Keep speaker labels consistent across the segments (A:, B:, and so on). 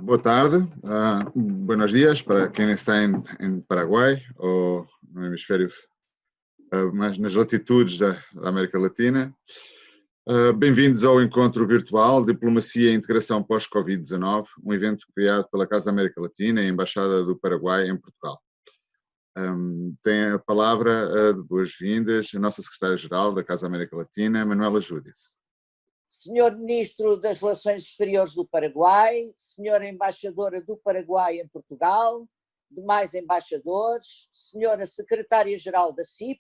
A: Boa tarde, buenos días para quem está em Paraguai ou no hemisfério, mas nas latitudes da América Latina. Bem-vindos ao encontro virtual Diplomacia e Integração pós-Covid-19, um evento criado pela Casa América Latina e a Embaixada do Paraguai em Portugal. Tem a palavra de boas-vindas a nossa secretária-geral da Casa América Latina, Manuela Júdice.
B: Senhor Ministro das Relações Exteriores do Paraguai, Senhora Embaixadora do Paraguai em Portugal, demais embaixadores, Senhora Secretária-Geral da CIP,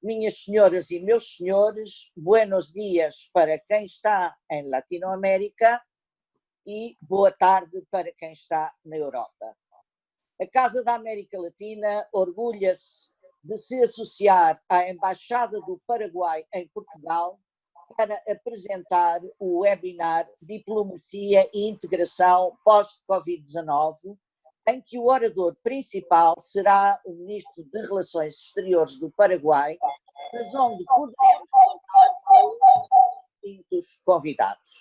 B: minhas senhoras e meus senhores, buenos dias para quem está em Latinoamérica e boa tarde para quem está na Europa. A Casa da América Latina orgulha-se de se associar à Embaixada do Paraguai em Portugal para apresentar o webinar Diplomacia e Integração pós-Covid-19, em que o orador principal será o Ministro de Relações Exteriores do Paraguai, mas onde poderemos contar com distintos convidados.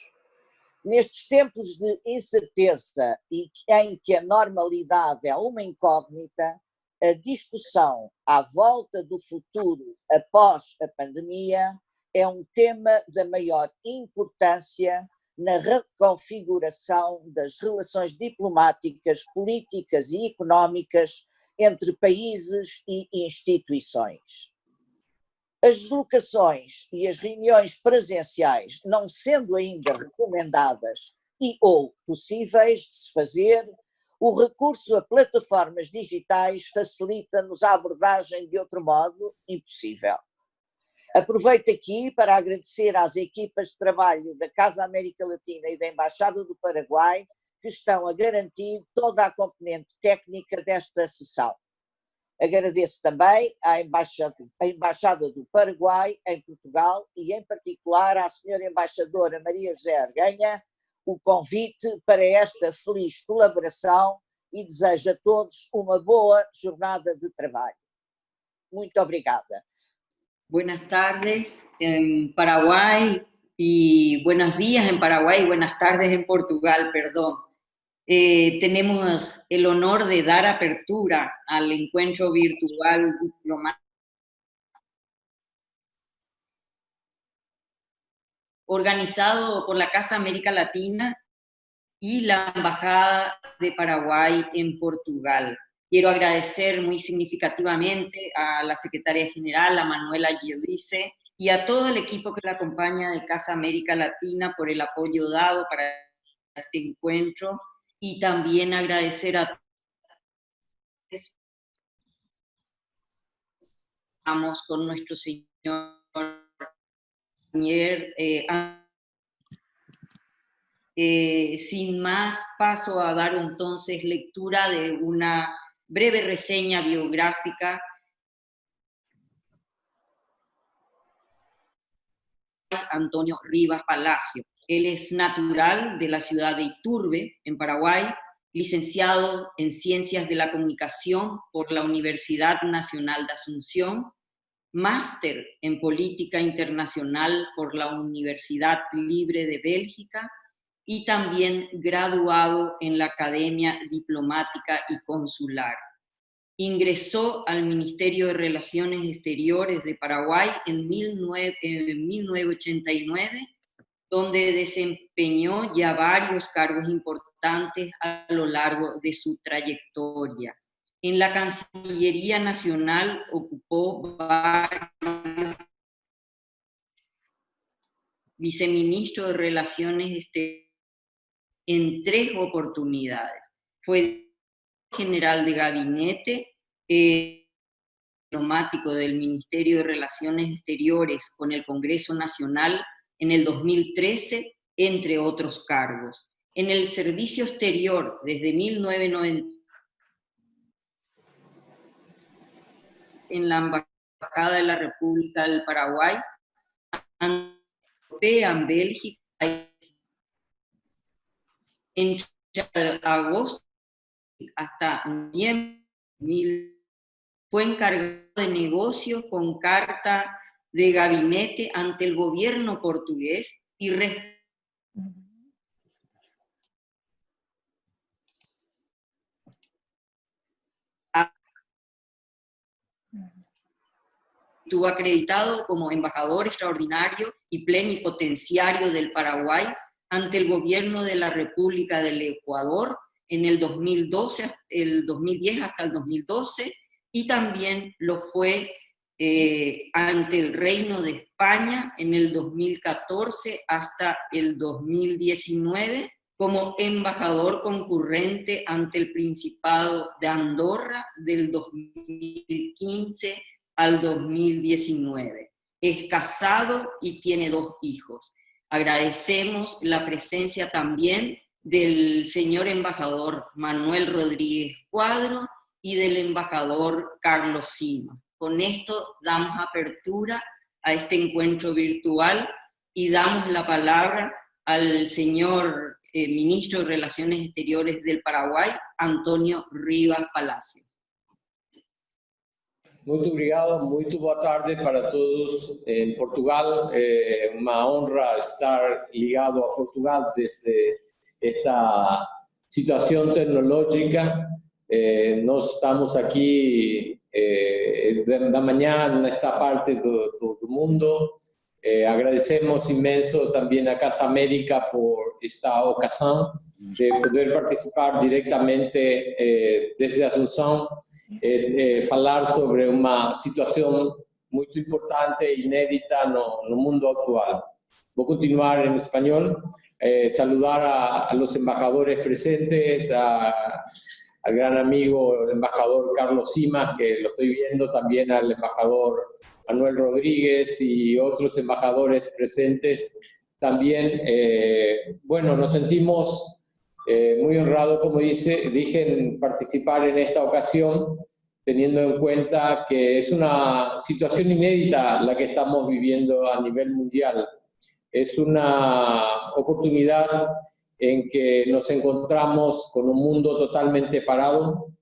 B: Nestes tempos de incerteza e em que a normalidade é uma incógnita, a discussão à volta do futuro após a pandemia é um tema da maior importância na reconfiguração das relações diplomáticas, políticas e económicas entre países e instituições. As deslocações e as reuniões presenciais, não sendo ainda recomendadas e ou possíveis de se fazer, o recurso a plataformas digitais facilita-nos a abordagem de outro modo impossível. Aproveito aqui para agradecer às equipas de trabalho da Casa América Latina e da Embaixada do Paraguai que estão a garantir toda a componente técnica desta sessão. Agradeço também à Embaixada do Paraguai em Portugal e em particular à Senhora Embaixadora Maria José Arganha o convite para esta feliz colaboração e desejo a todos uma boa jornada de trabalho. Muito obrigada.
C: Buenas tardes en Paraguay y buenos días en Paraguay y buenas tardes en Portugal, perdón. Tenemos el honor de dar apertura al encuentro virtual diplomático organizado por la Casa América Latina y la Embajada de Paraguay en Portugal. Quiero agradecer muy significativamente a la Secretaria General, a Manuela Júdice, y a todo el equipo que la acompaña de Casa América Latina por el apoyo dado para este encuentro, y también agradecer a todos. Vamos con nuestro señor sin más, paso a dar entonces lectura de una breve reseña biográfica. Antonio Rivas Palacio. Él es natural de la ciudad de Iturbe, en Paraguay, licenciado en Ciencias de la Comunicación por la Universidad Nacional de Asunción, máster en Política Internacional por la Universidad Libre de Bélgica y también graduado en la Academia Diplomática y Consular. Ingresó al Ministerio de Relaciones Exteriores de Paraguay en 1989, donde desempeñó ya varios cargos importantes a lo largo de su trayectoria. En la Cancillería Nacional ocupó varios viceministro de Relaciones Exteriores en 3 oportunidades. Fue general de gabinete diplomático del Ministerio de Relaciones Exteriores con el Congreso Nacional en el 2013, entre otros cargos. En el servicio exterior, desde 1990, en la Embajada de la República del Paraguay, en Bélgica, en agosto hasta noviembre fue encargado de negocios con carta de gabinete ante el gobierno portugués y estuvo acreditado como embajador extraordinario y plenipotenciario del Paraguay ante el gobierno de la República del Ecuador en el 2010 hasta el 2012, y también lo fue ante el Reino de España en el 2014 hasta el 2019, como embajador concurrente ante el Principado de Andorra del 2015 al 2019. Es casado y tiene 2 hijos. Agradecemos la presencia también del señor embajador Manuel Rodríguez Cuadro y del embajador Carlos Sima. Con esto damos apertura a este encuentro virtual y damos la palabra al señor ministro de Relaciones Exteriores del Paraguay, Antonio Rivas Palacio.
D: Muito obrigado, muito boa tarde para todos em Portugal. É uma honra estar ligado a Portugal desde esta situação tecnológica. Nós estamos aqui da manhã nesta parte do mundo. Agradecemos imenso também a Casa América por esta ocasião de poder participar diretamente desde Asunción, falar sobre uma situação muito importante e inédita no mundo actual. Vou continuar em espanhol, saludar a los embajadores presentes, al gran amigo, el embajador Carlos Simas, que lo estoy viendo, también al embajador Manuel Rodríguez y otros embajadores presentes. También, bueno, nos sentimos muy honrados, como dije, en participar en esta ocasión, teniendo en cuenta que es una situación inédita la que estamos viviendo a nivel mundial. Es una oportunidad en que nos encontramos con un mundo totalmente parado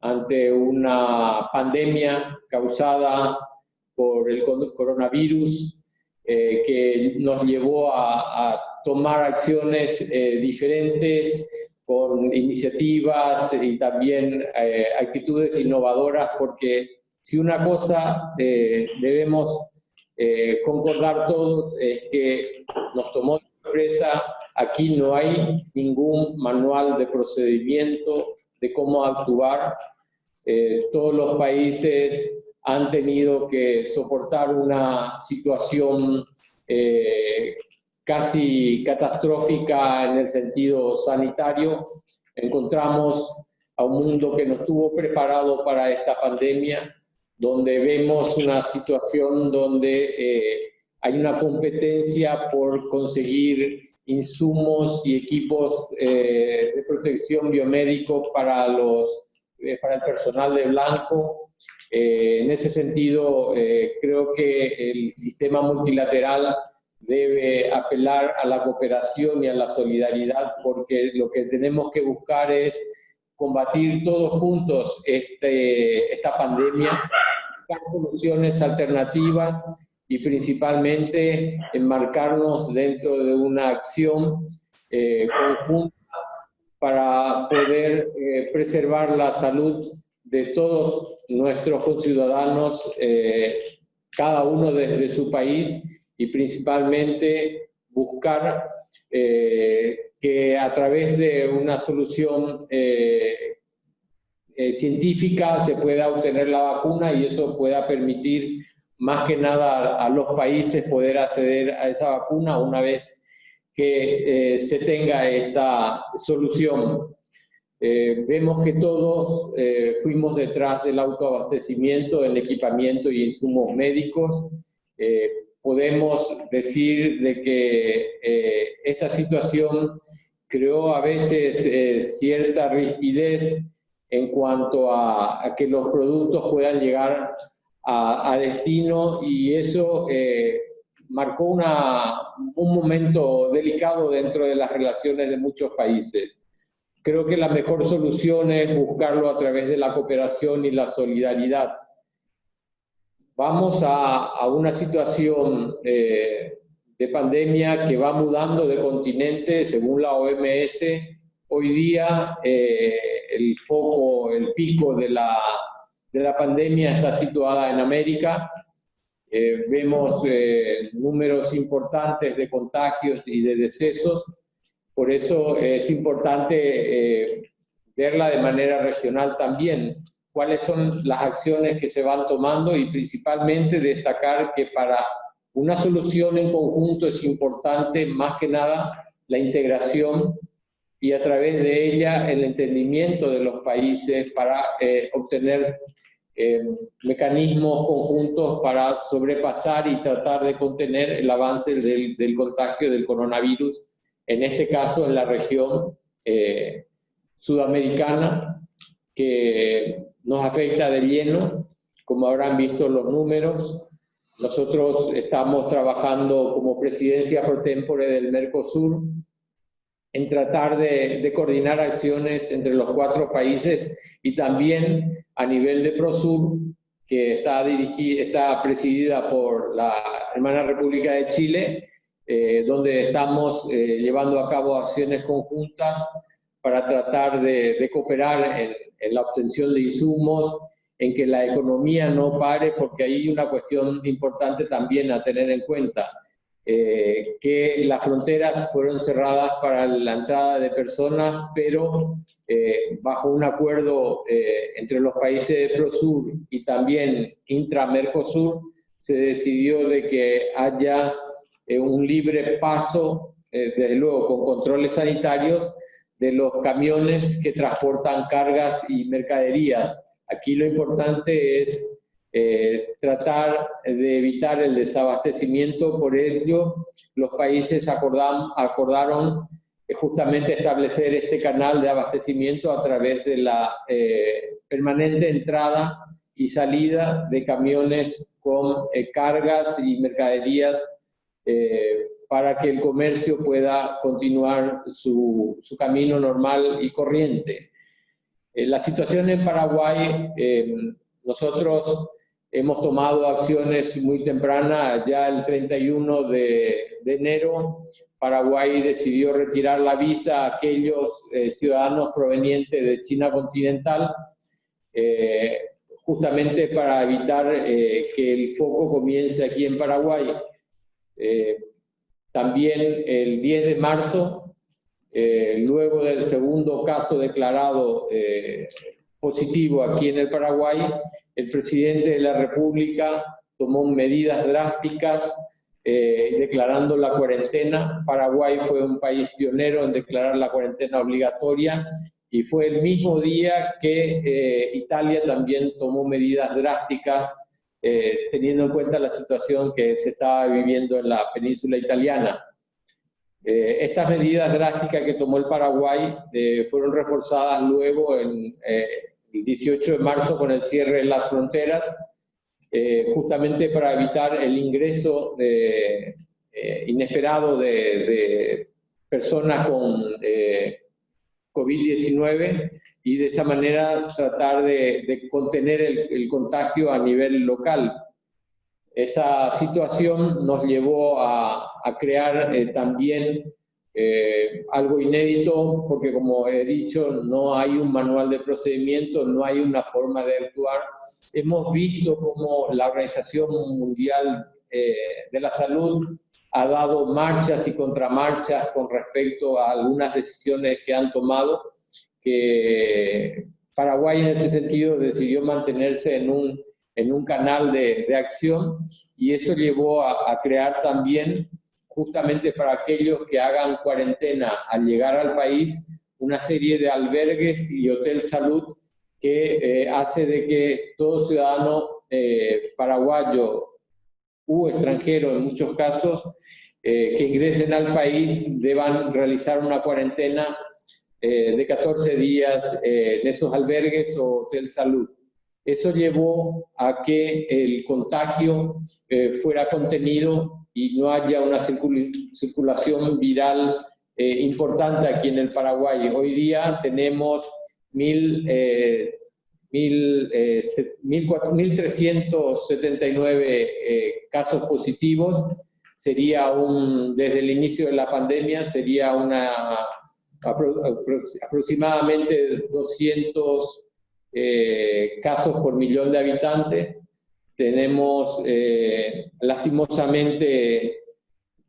D: ante una pandemia causada por el coronavirus, que nos llevó a tomar acciones diferentes, con iniciativas y también actitudes innovadoras, porque si una cosa debemos concordar todos es que nos tomó de sorpresa. Aquí no hay ningún manual de procedimiento de cómo actuar. Todos los países han tenido que soportar una situación casi catastrófica en el sentido sanitario. Encontramos a un mundo que no estuvo preparado para esta pandemia, donde vemos una situación donde hay una competencia por conseguir insumos y equipos de protección biomédico para el personal de blanco. En ese sentido, creo que el sistema multilateral debe apelar a la cooperación y a la solidaridad, porque lo que tenemos que buscar es combatir todos juntos esta pandemia, buscar soluciones alternativas y principalmente enmarcarnos dentro de una acción conjunta para poder preservar la salud de todos nuestros conciudadanos, cada uno desde su país, y principalmente buscar que a través de una solución científica se pueda obtener la vacuna, y eso pueda permitir más que nada a los países poder acceder a esa vacuna una vez que se tenga esta solución. Vemos que todos fuimos detrás del autoabastecimiento en equipamiento y insumos médicos. Podemos decir de que esta situación creó a veces cierta rispidez en cuanto a que los productos puedan llegar a destino, y eso marcó un momento delicado dentro de las relaciones de muchos países. Creo que la mejor solución es buscarlo a través de la cooperación y la solidaridad. Vamos a una situación de pandemia que va mudando de continente según la OMS. Hoy día el foco, el pico de la pandemia está situada en América. Vemos números importantes de contagios y de decesos. Por eso es importante verla de manera regional también. Cuáles son las acciones que se van tomando y principalmente destacar que para una solución en conjunto es importante más que nada la integración y a través de ella el entendimiento de los países para obtener mecanismos conjuntos para sobrepasar y tratar de contener el avance del contagio del coronavirus, en este caso en la región sudamericana, que nos afecta de lleno, como habrán visto los números. Nosotros estamos trabajando como presidencia pro tempore del Mercosur en tratar de coordinar acciones entre los 4 países y también a nivel de Prosur, que está presidida por la hermana República de Chile, donde estamos llevando a cabo acciones conjuntas para tratar de cooperar en la obtención de insumos, en que la economía no pare, porque hay una cuestión importante también a tener en cuenta, que las fronteras fueron cerradas para la entrada de personas, pero bajo un acuerdo entre los países de Prosur y también intra-Mercosur, se decidió de que haya un libre paso, desde luego con controles sanitarios, de los camiones que transportan cargas y mercaderías. Aquí lo importante es tratar de evitar el desabastecimiento. Por ello, los países acordaron justamente establecer este canal de abastecimiento a través de la permanente entrada y salida de camiones con cargas y mercaderías para que el comercio pueda continuar su camino normal y corriente. La situación en Paraguay, nosotros hemos tomado acciones muy tempranas. Ya el 31 de enero, Paraguay decidió retirar la visa a aquellos ciudadanos provenientes de China continental, justamente para evitar que el foco comience aquí en Paraguay. También el 10 de marzo, luego del segundo caso declarado positivo aquí en el Paraguay, el presidente de la República tomó medidas drásticas declarando la cuarentena. Paraguay fue un país pionero en declarar la cuarentena obligatoria y fue el mismo día que Italia también tomó medidas drásticas teniendo en cuenta la situación que se estaba viviendo en la península italiana. Estas medidas drásticas que tomó el Paraguay fueron reforzadas luego el 18 de marzo con el cierre de las fronteras, justamente para evitar el ingreso inesperado de personas con COVID-19 y de esa manera tratar de contener el contagio a nivel local. Esa situación nos llevó a crear también algo inédito, porque como he dicho, no hay un manual de procedimiento, no hay una forma de actuar. Hemos visto cómo la Organización Mundial de la Salud ha dado marchas y contramarchas con respecto a algunas decisiones que han tomado, que Paraguay en ese sentido decidió mantenerse en un canal de acción, y eso llevó a crear también, justamente para aquellos que hagan cuarentena al llegar al país, una serie de albergues y hotel salud que hace de que todo ciudadano paraguayo u extranjero, en muchos casos, que ingresen al país deban realizar una cuarentena de 14 días en esos albergues o hotel salud. Eso llevó a que el contagio fuera contenido y no haya una circulación viral importante aquí en el Paraguay. Hoy día tenemos 1.379 casos positivos. Sería desde el inicio de la pandemia, sería aproximadamente 200 casos por millón de habitantes. tenemos lastimosamente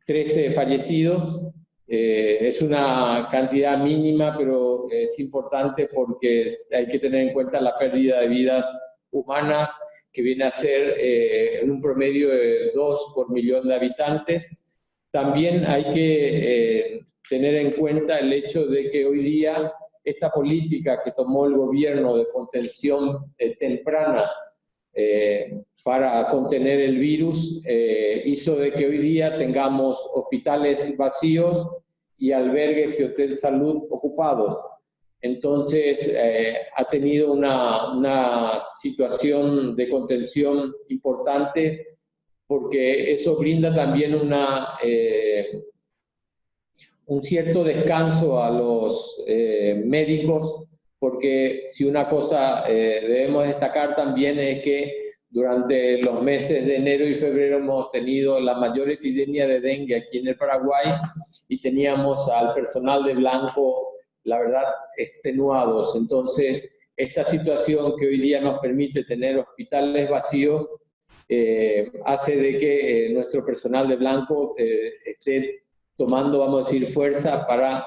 D: 13 fallecidos. Es una cantidad mínima, pero es importante porque hay que tener en cuenta la pérdida de vidas humanas, que viene a ser en un promedio de 2 por millón de habitantes. También hay que tener en cuenta el hecho de que hoy día esta política que tomó el gobierno de contención temprana para contener el virus hizo de que hoy día tengamos hospitales vacíos y albergues y hoteles de salud ocupados. Entonces ha tenido una situación de contención importante, porque eso brinda también un cierto descanso a los médicos, porque si una cosa debemos destacar también es que durante los meses de enero y febrero hemos tenido la mayor epidemia de dengue aquí en el Paraguay y teníamos al personal de blanco, la verdad, extenuados. Entonces, esta situación que hoy día nos permite tener hospitales vacíos hace de que nuestro personal de blanco esté tomando, vamos a decir, fuerza para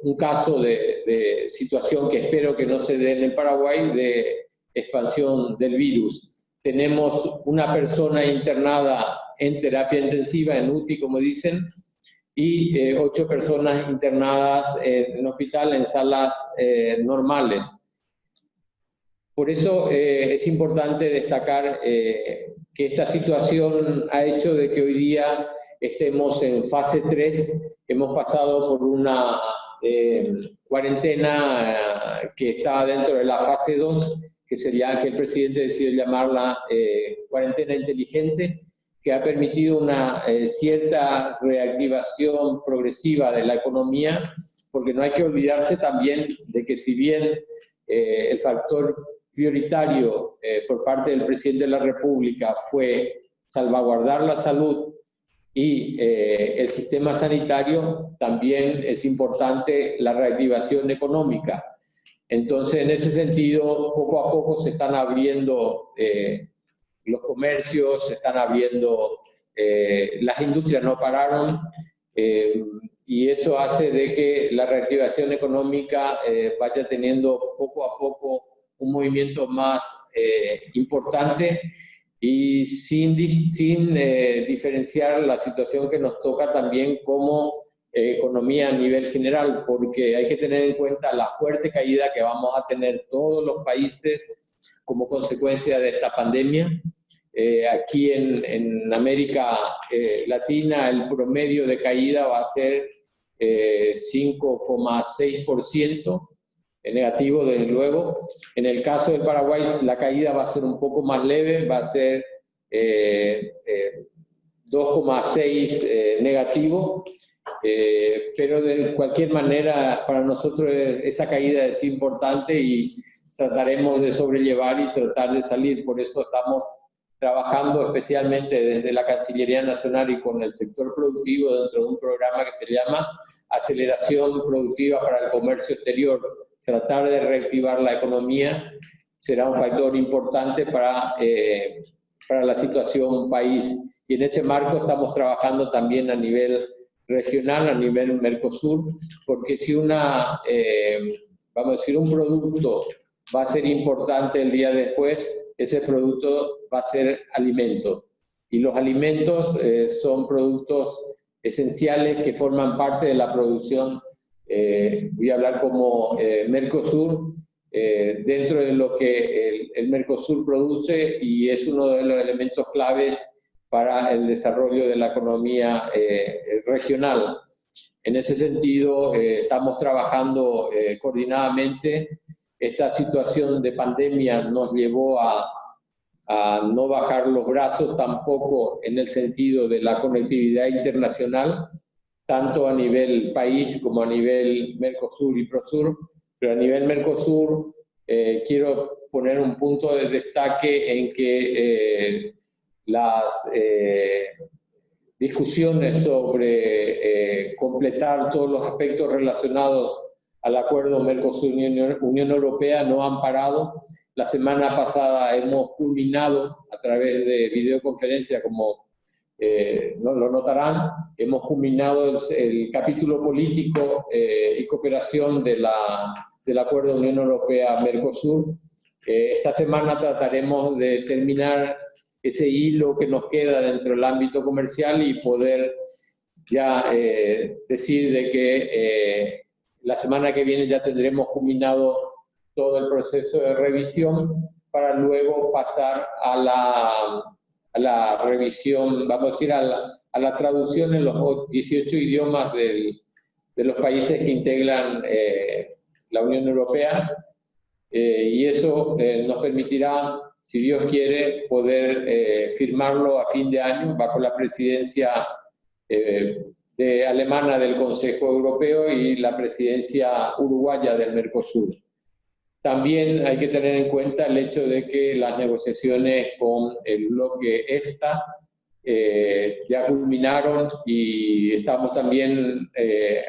D: un caso de situación que espero que no se dé en el Paraguay, de expansión del virus. Tenemos una persona internada en terapia intensiva, en UTI, como dicen, y 8 personas internadas en hospital, en salas normales. Por eso es importante destacar que esta situación ha hecho de que hoy día estemos en fase 3, hemos pasado por una cuarentena que está dentro de la fase 2, que sería que el presidente decidió llamarla cuarentena inteligente, que ha permitido una cierta reactivación progresiva de la economía, porque no hay que olvidarse también de que si bien el factor prioritario por parte del presidente de la República fue salvaguardar la salud y el sistema sanitario, también es importante la reactivación económica. Entonces, en ese sentido, poco a poco se están abriendo los comercios, se están abriendo, las industrias no pararon, y eso hace de que la reactivación económica vaya teniendo poco a poco un movimiento más importante, y sin diferenciar la situación que nos toca también como economía a nivel general, porque hay que tener en cuenta la fuerte caída que vamos a tener todos los países como consecuencia de esta pandemia. Aquí en América Latina el promedio de caída va a ser 5,6%, negativo desde luego. En el caso del Paraguay la caída va a ser un poco más leve, va a ser 2,6 negativo, pero de cualquier manera para nosotros esa caída es importante y trataremos de sobrellevar y tratar de salir. Por eso estamos trabajando especialmente desde la Cancillería Nacional y con el sector productivo dentro de un programa que se llama Aceleración Productiva para el Comercio Exterior. Tratar de reactivar la economía será un factor importante para la situación país. Y en ese marco estamos trabajando también a nivel regional, a nivel Mercosur, porque si vamos a decir, un producto va a ser importante el día después, ese producto va a ser alimento. Y los alimentos son productos esenciales que forman parte de la producción. Voy a hablar como Mercosur, dentro de lo que el Mercosur produce, y es uno de los elementos claves para el desarrollo de la economía regional. En ese sentido, estamos trabajando coordinadamente. Esta situación de pandemia nos llevó a no bajar los brazos tampoco en el sentido de la conectividad internacional, tanto a nivel país como a nivel Mercosur y Prosur, pero a nivel Mercosur quiero poner un punto de destaque en que las discusiones sobre completar todos los aspectos relacionados al acuerdo Mercosur-Unión Europea no han parado. La semana pasada hemos culminado a través de videoconferencia, como no lo notarán, hemos culminado el capítulo político y cooperación del Acuerdo Unión Europea-Mercosur. Esta semana trataremos de terminar ese hilo que nos queda dentro del ámbito comercial y poder ya decir de que la semana que viene ya tendremos culminado todo el proceso de revisión para luego pasar a la revisión, vamos a decir, a la traducción en los 18 idiomas de los países que integran la Unión Europea, y eso nos permitirá, si Dios quiere, poder firmarlo a fin de año bajo la presidencia alemana del Consejo Europeo y la presidencia uruguaya del Mercosur. También hay que tener en cuenta el hecho de que las negociaciones con el bloque EFTA ya culminaron y estamos también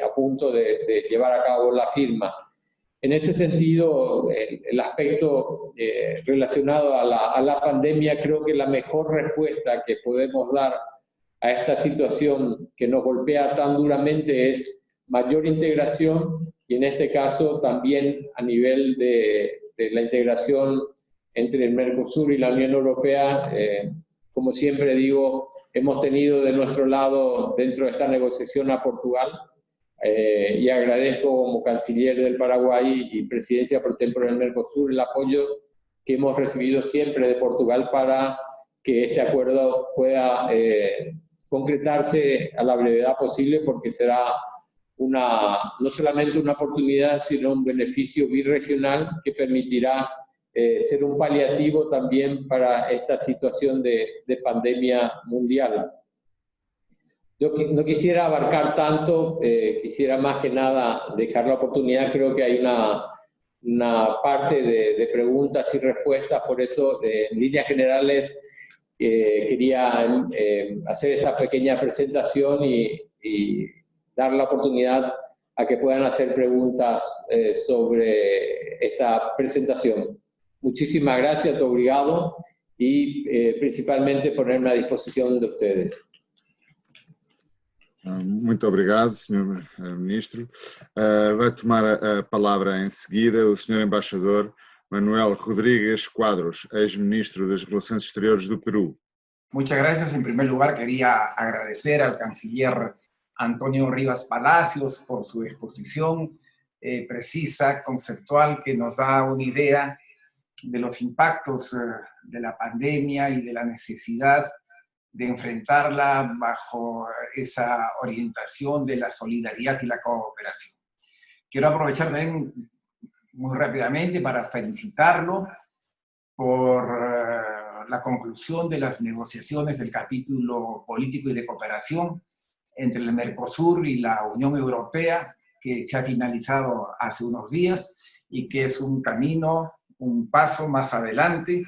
D: a punto de llevar a cabo la firma. En ese sentido, el aspecto relacionado a la pandemia, creo que la mejor respuesta que podemos dar a esta situación que nos golpea tan duramente es mayor integración, y en este caso también a nivel de la integración entre el Mercosur y la Unión Europea. Como siempre digo, hemos tenido de nuestro lado dentro de esta negociación a Portugal, y agradezco como canciller del Paraguay y presidencia por tiempo del Mercosur el apoyo que hemos recibido siempre de Portugal para que este acuerdo pueda concretarse a la brevedad posible, porque será no solamente una oportunidad, sino un beneficio birregional que permitirá ser un paliativo también para esta situación de pandemia mundial. Yo no quisiera abarcar tanto, quisiera más que nada dejar la oportunidad. Creo que hay una parte de preguntas y respuestas, por eso en líneas generales quería hacer esta pequeña presentación y dar la oportunidad a que puedan hacer preguntas sobre esta presentación. Muchísimas gracias, obrigado, y principalmente ponerme a disposición de ustedes.
A: Muito obrigado, Sr. Ministro. Vai tomar a palavra em seguida o Sr. Embaixador Manuel Rodríguez Quadros, ex-ministro das Relações Exteriores do Perú.
E: Muchas gracias. En primer lugar, quería agradecer al canciller Antonio Rivas Palacios por su exposición precisa, conceptual, que nos da una idea de los impactos de la pandemia y de la necesidad de enfrentarla bajo esa orientación de la solidaridad y la cooperación. Quiero aprovechar también muy rápidamente para felicitarlo por la conclusión de las negociaciones del capítulo político y de cooperación entre el Mercosur y la Unión Europea, que se ha finalizado hace unos días y que es un camino, un paso más adelante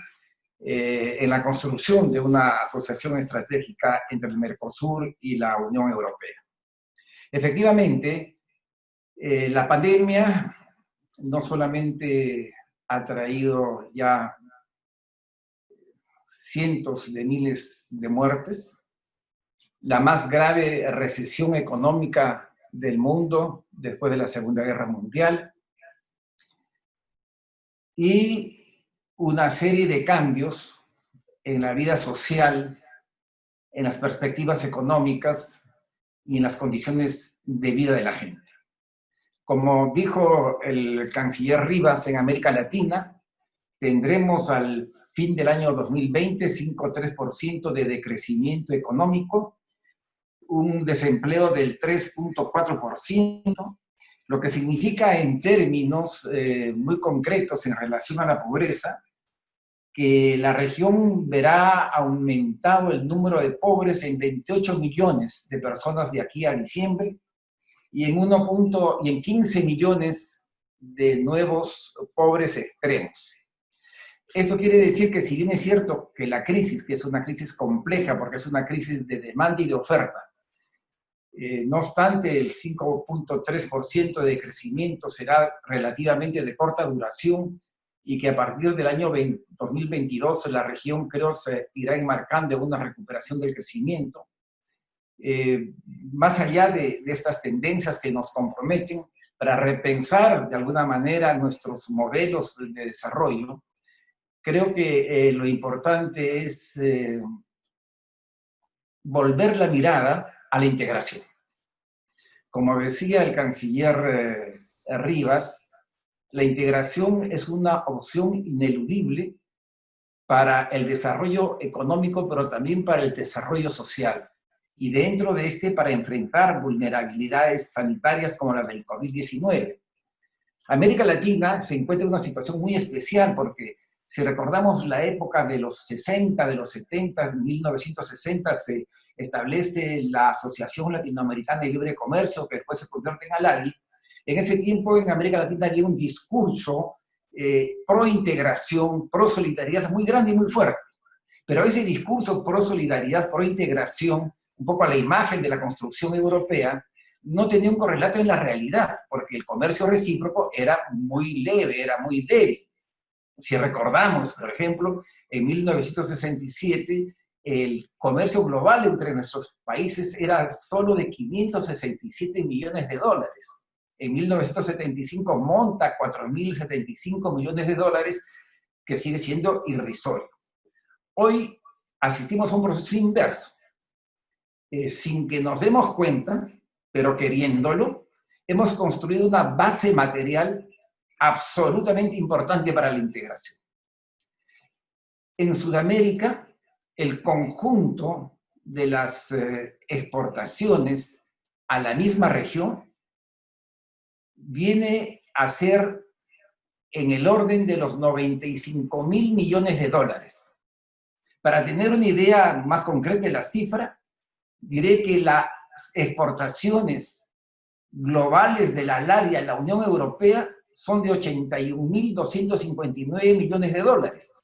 E: en la construcción de una asociación estratégica entre el Mercosur y la Unión Europea. Efectivamente, la pandemia no solamente ha traído ya cientos de miles de muertes, la más grave recesión económica del mundo después de la Segunda Guerra Mundial, y una serie de cambios en la vida social, en las perspectivas económicas y en las condiciones de vida de la gente. Como dijo el canciller Rivas, en América Latina tendremos al fin del año 2020 5,3% de decrecimiento económico, un desempleo del 3,4%, lo que significa en términos muy concretos en relación a la pobreza, que la región verá aumentado el número de pobres en 28 millones de personas de aquí a diciembre, y en 15 millones de nuevos pobres extremos. Esto quiere decir que, si bien es cierto que la crisis, que es una crisis compleja porque es una crisis de demanda y de oferta, no obstante, el 5,3% de crecimiento será relativamente de corta duración y que a partir del año 2022 la región creo se irá enmarcando en una recuperación del crecimiento. Más allá de estas tendencias que nos comprometen para repensar de alguna manera nuestros modelos de desarrollo, creo que lo importante es volver la mirada a la integración. Como decía el canciller Rivas, la integración es una opción ineludible para el desarrollo económico, pero también para el desarrollo social. Y dentro de este, para enfrentar vulnerabilidades sanitarias como la del COVID-19. América Latina se encuentra en una situación muy especial porque si recordamos la época de los 60, de los 70, en 1960 se establece la Asociación Latinoamericana de Libre Comercio, que después se convierte en ALADI. En ese tiempo en América Latina había un discurso pro integración, pro solidaridad muy grande y muy fuerte. Pero ese discurso pro solidaridad, pro integración, un poco a la imagen de la construcción europea, no tenía un correlato en la realidad, porque el comercio recíproco era muy leve, era muy débil. Si recordamos, por ejemplo, en 1967, el comercio global entre nuestros países era solo de 567 millones de dólares. En 1975 monta 4.075 millones de dólares, que sigue siendo irrisorio. Hoy asistimos a un proceso inverso. Sin que nos demos cuenta, pero queriéndolo, hemos construido una base material absolutamente importante para la integración. En Sudamérica, el conjunto de las exportaciones a la misma región viene a ser en el orden de los 95.000 millones de dólares. Para tener una idea más concreta de la cifra, diré que las exportaciones globales de la ALADI a la Unión Europea son de 81.259 millones de dólares,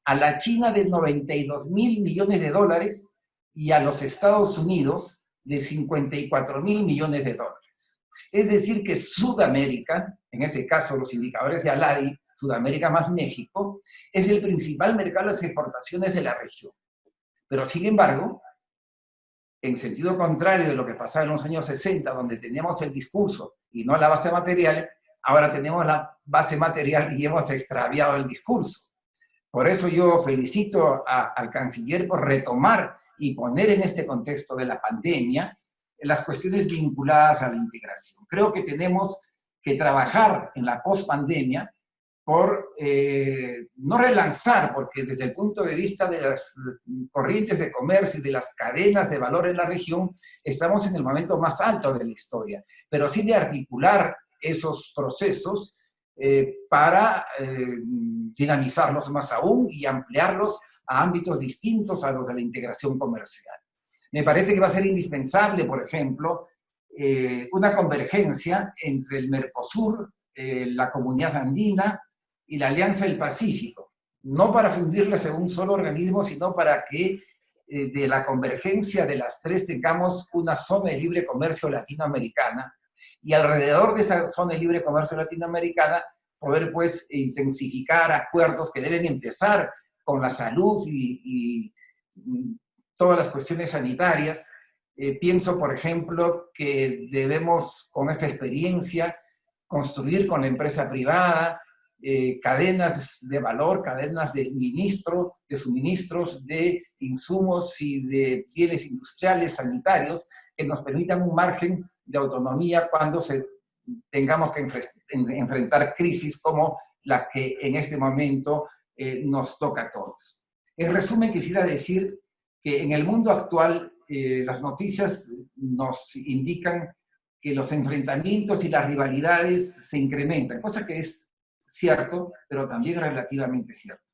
E: a la China de 92.000 millones de dólares y a los Estados Unidos de 54.000 millones de dólares. Es decir que Sudamérica, en este caso los indicadores de ALADI, Sudamérica más México, es el principal mercado de las exportaciones de la región. Pero sin embargo, en sentido contrario de lo que pasaba en los años 60, donde teníamos el discurso y no la base material, ahora tenemos la base material y hemos extraviado el discurso. Por eso yo felicito al canciller por retomar y poner en este contexto de la pandemia las cuestiones vinculadas a la integración. Creo que tenemos que trabajar en la pospandemia por no relanzar, porque desde el punto de vista de las corrientes de comercio y de las cadenas de valor en la región, estamos en el momento más alto de la historia, pero sí de articular esos procesos para dinamizarlos más aún y ampliarlos a ámbitos distintos a los de la integración comercial. Me parece que va a ser indispensable, por ejemplo, una convergencia entre el Mercosur, la Comunidad Andina y la Alianza del Pacífico, no para fundirlas en un solo organismo, sino para que de la convergencia de las tres tengamos una zona de libre comercio latinoamericana y alrededor de esa zona de libre comercio latinoamericana poder pues intensificar acuerdos que deben empezar con la salud y todas las cuestiones sanitarias. Pienso, por ejemplo, que debemos con esta experiencia construir con la empresa privada cadenas de valor, cadenas de suministros de insumos y de bienes industriales, sanitarios, que nos permitan un margen de autonomía cuando tengamos que enfrentar crisis como la que en este momento nos toca a todos. En resumen, quisiera decir que en el mundo actual las noticias nos indican que los enfrentamientos y las rivalidades se incrementan, cosa que es cierto, pero también relativamente cierto.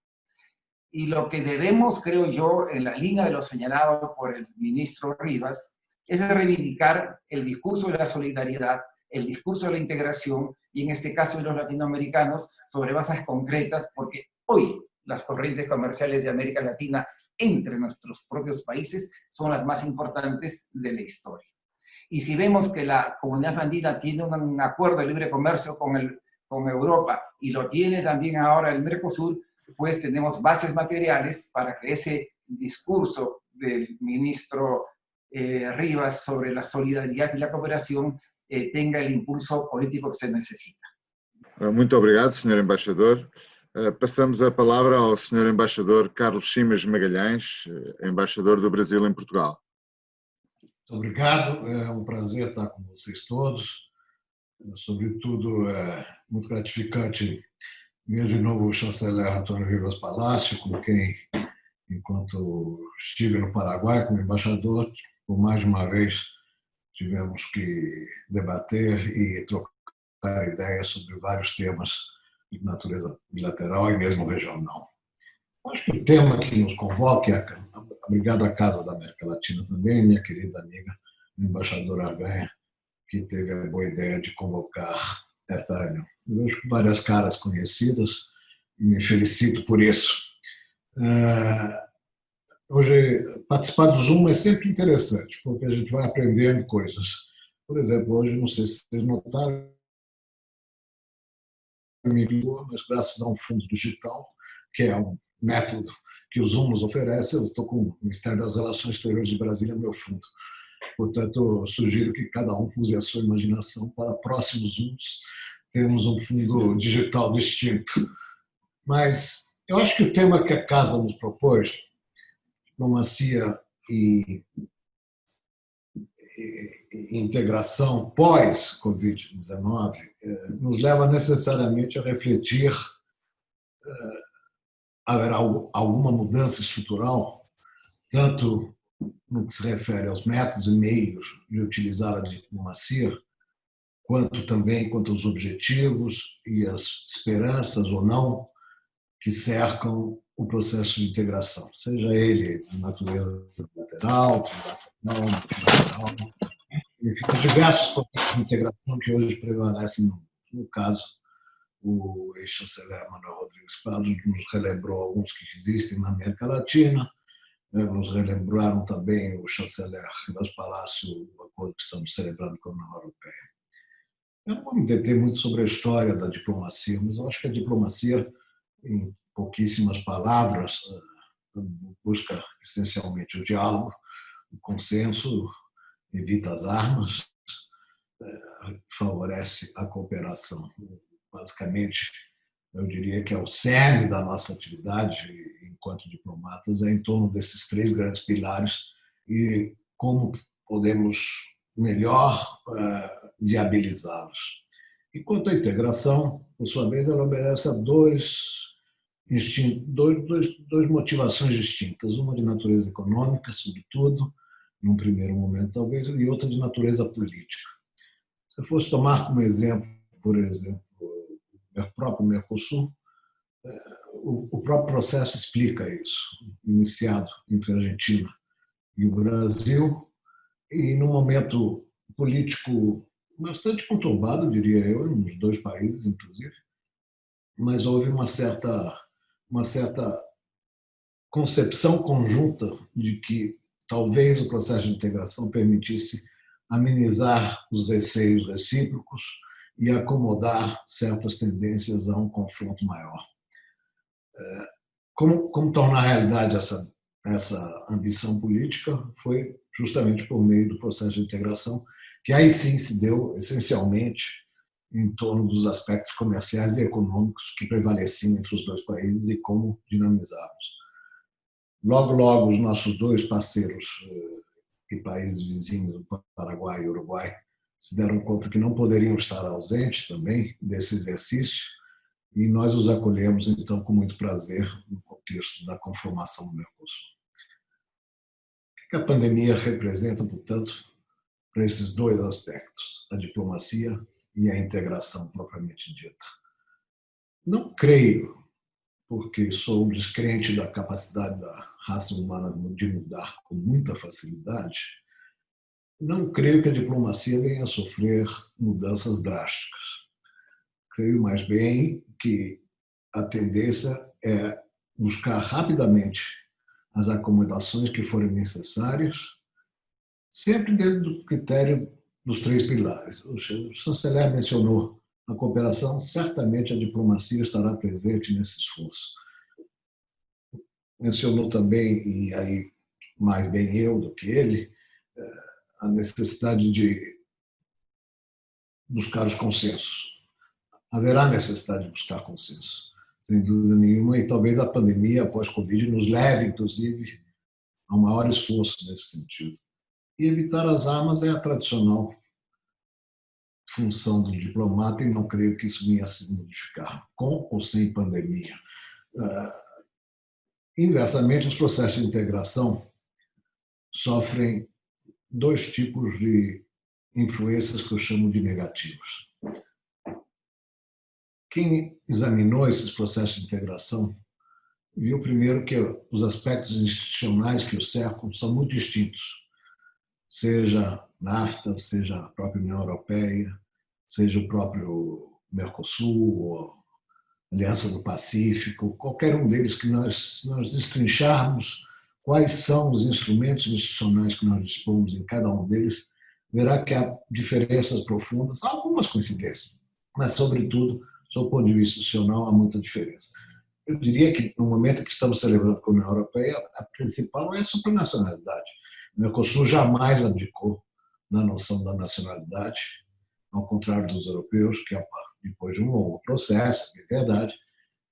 E: Y lo que debemos, creo yo, en la línea de lo señalado por el ministro Rivas, es reivindicar el discurso de la solidaridad, el discurso de la integración, y en este caso de los latinoamericanos, sobre bases concretas, porque hoy las corrientes comerciales de América Latina entre nuestros propios países son las más importantes de la historia. Y si vemos que la Comunidad Andina tiene un acuerdo de libre comercio con con Europa y lo tiene también ahora el Mercosur, pues tenemos bases materiales para que ese discurso del ministro Rivas sobre la solidaridad y la cooperación tenga el impulso político que se necesita.
A: Muito obrigado, Sr. Embaixador. Passamos a palavra ao Sr. Embaixador Carlos Chimas Magalhães, embaixador do Brasil em Portugal.
F: Muito obrigado, é um prazer estar com vocês todos. Sobretudo, é muito gratificante ver de novo o chanceler Antônio Rivas Palácio, com quem, enquanto estive no Paraguai como embaixador, por mais de uma vez tivemos que debater e trocar ideias sobre vários temas de natureza bilateral e mesmo regional. Acho que o tema que nos convoca é obrigado à Casa da América Latina também, minha querida amiga, a embaixadora Arganha, que teve a boa ideia de convocar esta reunião. Eu vejo várias caras conhecidas e me felicito por isso. Hoje, participar do Zoom é sempre interessante, porque a gente vai aprendendo coisas. Por exemplo, hoje, não sei se vocês notaram, mas graças a um fundo digital, que é um método que o Zoom nos oferece, eu estou com o Ministério das Relações Exteriores de Brasília no meu fundo. Portanto, eu sugiro que cada um use a sua imaginação para próximos Zooms. Temos um fundo digital distinto. Mas eu acho que o tema que a Casa nos propôs, diplomacia e integração pós-Covid-19, nos leva necessariamente a refletir: haverá alguma mudança estrutural, tanto no que se refere aos métodos e meios de utilizar a diplomacia, quanto aos objetivos e as esperanças ou não que cercam o processo de integração, seja ele de natureza bilateral, multilateral, os diversos processos de integração que hoje prevalecem no mundo. No caso, o ex-chanceler Manuel Rodrigues Prado nos relembrou alguns que existem na América Latina, nos relembraram também o chanceler Rivas Palácio, o acordo que estamos celebrando com a União Europeia. Eu não vou me deter muito sobre a história da diplomacia, mas eu acho que a diplomacia, em pouquíssimas palavras, busca essencialmente o diálogo, o consenso, evita as armas, favorece a cooperação. Basicamente, eu diria que é o cerne da nossa atividade enquanto diplomatas, é em torno desses três grandes pilares e como podemos melhor viabilizá-los. E quanto à integração, por sua vez, ela obedece a duas motivações distintas, uma de natureza econômica, sobretudo, num primeiro momento talvez, e outra de natureza política. Se eu fosse tomar como exemplo, por exemplo, o próprio Mercosul, o próprio processo explica isso, iniciado entre a Argentina e o Brasil, e num momento político bastante conturbado, diria eu, nos dois países, inclusive, mas houve uma certa concepção conjunta de que talvez o processo de integração permitisse amenizar os receios recíprocos e acomodar certas tendências a um confronto maior. Como tornar realidade essa ambição política foi justamente por meio do processo de integração, que aí sim se deu essencialmente em torno dos aspectos comerciais e econômicos que prevaleciam entre os dois países e como dinamizá-los. Logo, os nossos dois parceiros e países vizinhos, o Paraguai e o Uruguai, se deram conta que não poderiam estar ausentes também desse exercício e nós os acolhemos, então, com muito prazer no contexto da conformação do Mercosul. O que a pandemia representa, portanto, para esses dois aspectos, a diplomacia e a integração propriamente dita? Não creio, porque sou um descrente da capacidade da raça humana de mudar com muita facilidade, não creio que a diplomacia venha a sofrer mudanças drásticas. Creio mais bem que a tendência é buscar rapidamente as acomodações que forem necessárias, sempre dentro do critério dos três pilares. O chanceler mencionou a cooperação, certamente a diplomacia estará presente nesse esforço. Mencionou também, e aí mais bem eu do que ele, a necessidade de buscar os consensos. Haverá necessidade de buscar consenso, sem dúvida nenhuma, e talvez a pandemia pós-Covid nos leve, inclusive, a um maior esforço nesse sentido. E evitar as armas é a tradicional função do diplomata, e não creio que isso venha a se modificar, com ou sem pandemia. Inversamente, os processos de integração sofrem dois tipos de influências que eu chamo de negativas. Quem examinou esses processos de integração viu primeiro que os aspectos institucionais que o cercam são muito distintos, seja NAFTA, seja a própria União Europeia, seja o próprio Mercosul, ou Aliança do Pacífico, qualquer um deles que nós destrincharmos quais são os instrumentos institucionais que nós dispomos em cada um deles, verá que há diferenças profundas, há algumas coincidências, mas, sobretudo, do ponto de vista institucional, há muita diferença. Eu diria que, no momento que estamos celebrando com a União Europeia, a principal é a supranacionalidade. O Mercosul jamais abdicou na noção da nacionalidade, ao contrário dos europeus, que, depois de um longo processo, de verdade,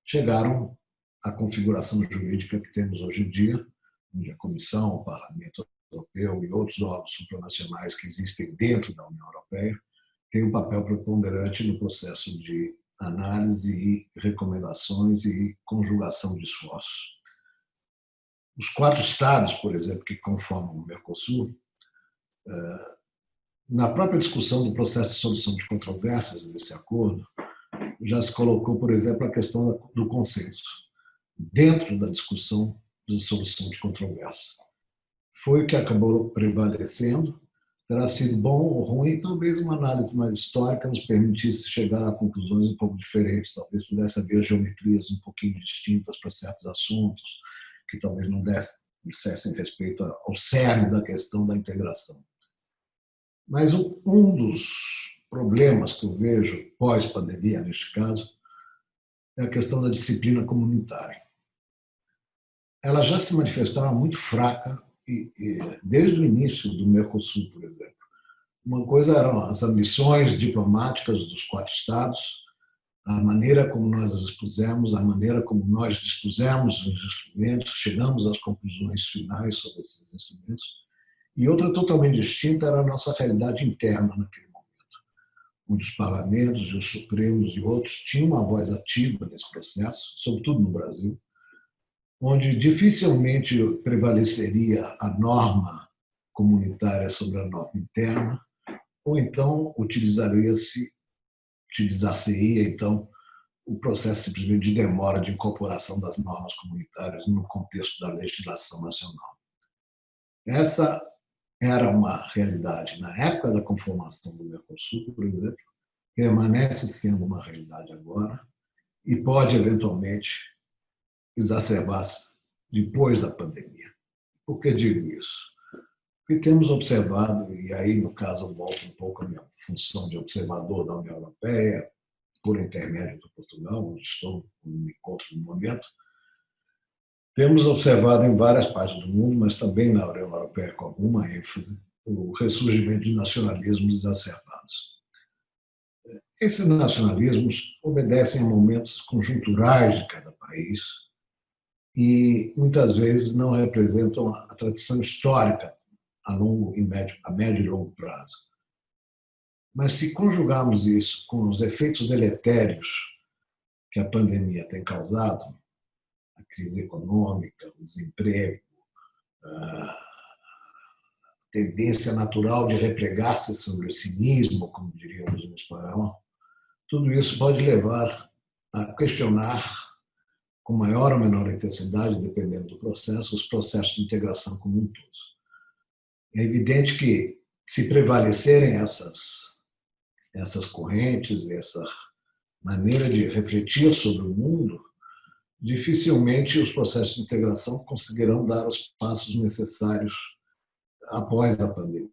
F: chegaram à configuração jurídica que temos hoje em dia, onde a Comissão, o Parlamento Europeu e outros órgãos supranacionais que existem dentro da União Europeia têm um papel preponderante no processo de análise e recomendações e conjugação de esforços. Os 4 estados, por exemplo, que conformam o Mercosul, na própria discussão do processo de solução de controvérsias desse acordo, já se colocou, por exemplo, a questão do consenso dentro da discussão de solução de controvérsia. Foi o que acabou prevalecendo. Terá sido bom ou ruim, talvez uma análise mais histórica nos permitisse chegar a conclusões um pouco diferentes, talvez pudesse haver geometrias um pouquinho distintas para certos assuntos, que talvez não dissessem respeito ao cerne da questão da integração. Mas um dos problemas que eu vejo pós-pandemia, neste caso, é a questão da disciplina comunitária. Ela já se manifestava muito fraca desde o início do Mercosul, por exemplo. Uma coisa eram as ambições diplomáticas dos 4 estados, a maneira como nós as expusemos, a maneira como nós dispusemos os instrumentos, chegamos às conclusões finais sobre esses instrumentos. E outra totalmente distinta era a nossa realidade interna naquele momento, onde os parlamentos e os supremos e outros tinham uma voz ativa nesse processo, sobretudo no Brasil, onde dificilmente prevaleceria a norma comunitária sobre a norma interna, ou então utilizaria então o processo simplesmente de demora de incorporação das normas comunitárias no contexto da legislação nacional. Essa era uma realidade na época da conformação do Mercosul, por exemplo, permanece sendo uma realidade agora e pode eventualmente exacerbar-se depois da pandemia. Por que digo isso? Porque temos observado, e aí, no caso, eu volto um pouco à minha função de observador da União Europeia, por intermédio do Portugal, onde me encontro no momento, temos observado em várias partes do mundo, mas também na União Europeia com alguma ênfase, o ressurgimento de nacionalismos exacerbados. Esses nacionalismos obedecem a momentos conjunturais de cada país, e muitas vezes não representam a tradição histórica a médio e longo prazo. Mas se conjugarmos isso com os efeitos deletérios que a pandemia tem causado, a crise econômica, o desemprego, a tendência natural de repregar-se sobre o cinismo, como diríamos no espanhol, tudo isso pode levar a questionar com maior ou menor intensidade, dependendo do processo, os processos de integração como um todo. É evidente que, se prevalecerem essas correntes, essa maneira de refletir sobre o mundo, dificilmente os processos de integração conseguirão dar os passos necessários após a pandemia.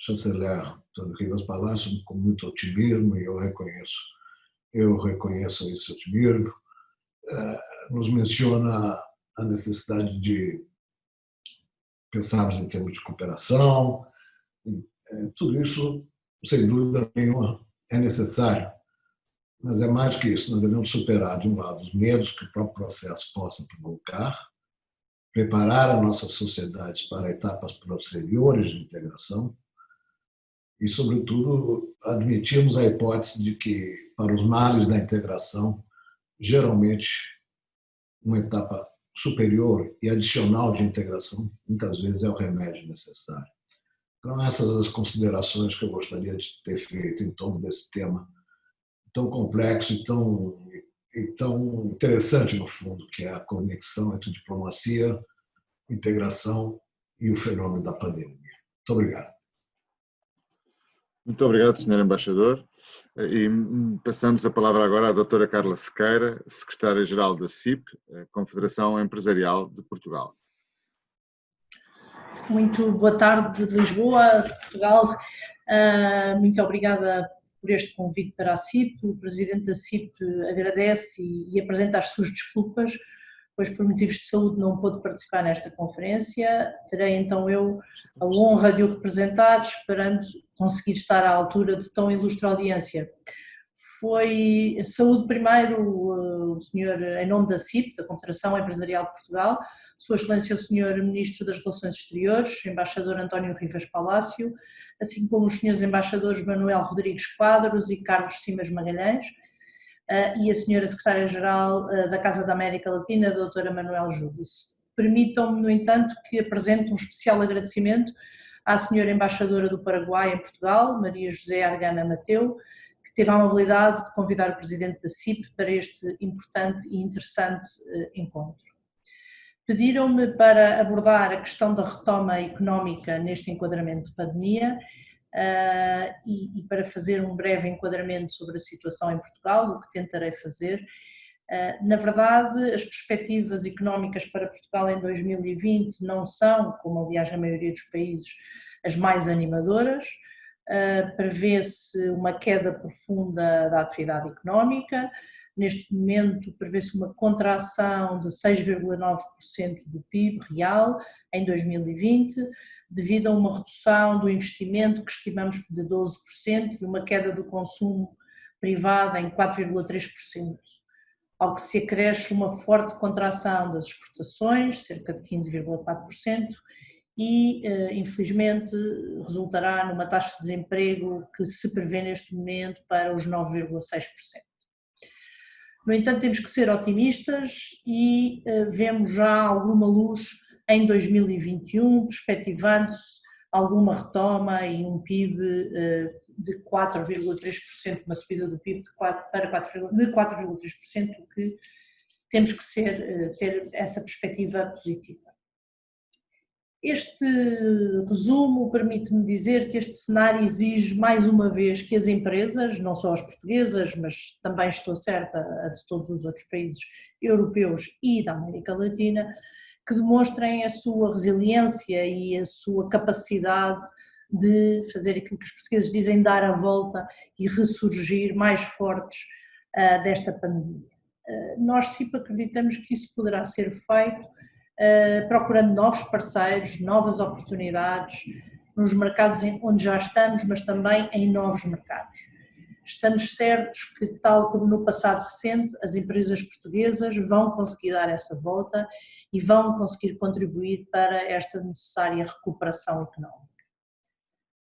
F: chanceler Antônio Rivas Palacio com muito otimismo, e eu reconheço esse otimismo. Nos menciona a necessidade de pensarmos em termos de cooperação. Tudo isso, sem dúvida nenhuma, é necessário, mas é mais que isso. Nós devemos superar, de um lado, os medos que o próprio processo possa provocar, preparar as nossas sociedades para etapas posteriores de integração e, sobretudo, admitirmos a hipótese de que, para os males da integração, geralmente, uma etapa superior e adicional de integração, muitas vezes, é o remédio necessário. Então, essas são as considerações que eu gostaria de ter feito em torno desse tema tão complexo e tão interessante, no fundo, que é a conexão entre diplomacia, integração e o fenômeno da pandemia. Muito obrigado.
A: Muito obrigado, Sr. Embaixador. E passamos a palavra agora à doutora Carla Sequeira, secretária-geral da CIP, Confederação Empresarial de Portugal.
G: Muito boa tarde de Lisboa, de Portugal. Muito obrigada por este convite para a CIP. O presidente da CIP agradece e apresenta as suas desculpas, pois por motivos de saúde não pôde participar nesta conferência. Terei então eu a honra de o representar, esperando conseguir estar à altura de tão ilustre audiência. Foi saúde primeiro o senhor, em nome da CIP, da Confederação Empresarial de Portugal, Sua Excelência o Senhor Ministro das Relações Exteriores, Embaixador António Rivas Palacio, assim como os senhores embaixadores Manuel Rodrigues Quadros e Carlos Simas Magalhães, e a senhora Secretária-Geral da Casa da América Latina, a doutora Manuel Júdice. Permitam-me, no entanto, que apresente um especial agradecimento à senhora Embaixadora do Paraguai em Portugal, Maria José Argana Mateu, que teve a amabilidade de convidar o presidente da CIP para este importante e interessante encontro. Pediram-me para abordar a questão da retoma económica neste enquadramento de pandemia e para fazer um breve enquadramento sobre a situação em Portugal, o que tentarei fazer. Na verdade, as perspectivas económicas para Portugal em 2020 não são, como aliás na maioria dos países, as mais animadoras. Prevê-se uma queda profunda da atividade económica. Neste momento prevê-se uma contração de 6,9% do PIB real em 2020, devido a uma redução do investimento que estimamos de 12% e uma queda do consumo privado em 4,3%, ao que se acresce uma forte contração das exportações, cerca de 15,4%, e, infelizmente, resultará numa taxa de desemprego que se prevê neste momento para os 9,6%. No entanto, temos que ser otimistas e vemos já alguma luz em 2021, perspectivando-se alguma retoma e um PIB de 4,3%, uma subida do PIB de 4,3%, o que temos que ter essa perspectiva positiva. Este resumo permite-me dizer que este cenário exige mais uma vez que as empresas, não só as portuguesas, mas também estou certa a de todos os outros países europeus e da América Latina, que demonstrem a sua resiliência e a sua capacidade de fazer aquilo que os portugueses dizem, dar a volta e ressurgir mais fortes desta pandemia. Nós, CIP, acreditamos que isso poderá ser feito procurando novos parceiros, novas oportunidades nos mercados onde já estamos, mas também em novos mercados. Estamos certos que, tal como no passado recente, as empresas portuguesas vão conseguir dar essa volta e vão conseguir contribuir para esta necessária recuperação económica.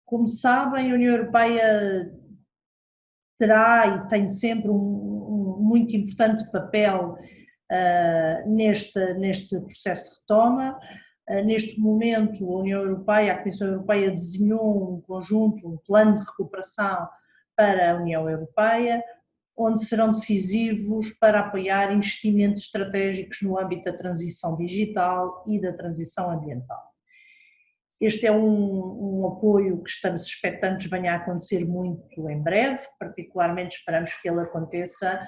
G: Como sabem, a União Europeia terá e tem sempre um muito importante papel neste processo de retoma. Neste momento, a União Europeia, a Comissão Europeia desenhou um plano de recuperação para a União Europeia, onde serão decisivos para apoiar investimentos estratégicos no âmbito da transição digital e da transição ambiental. Este é um apoio que estamos expectantes venha a acontecer muito em breve, particularmente esperamos que ele aconteça,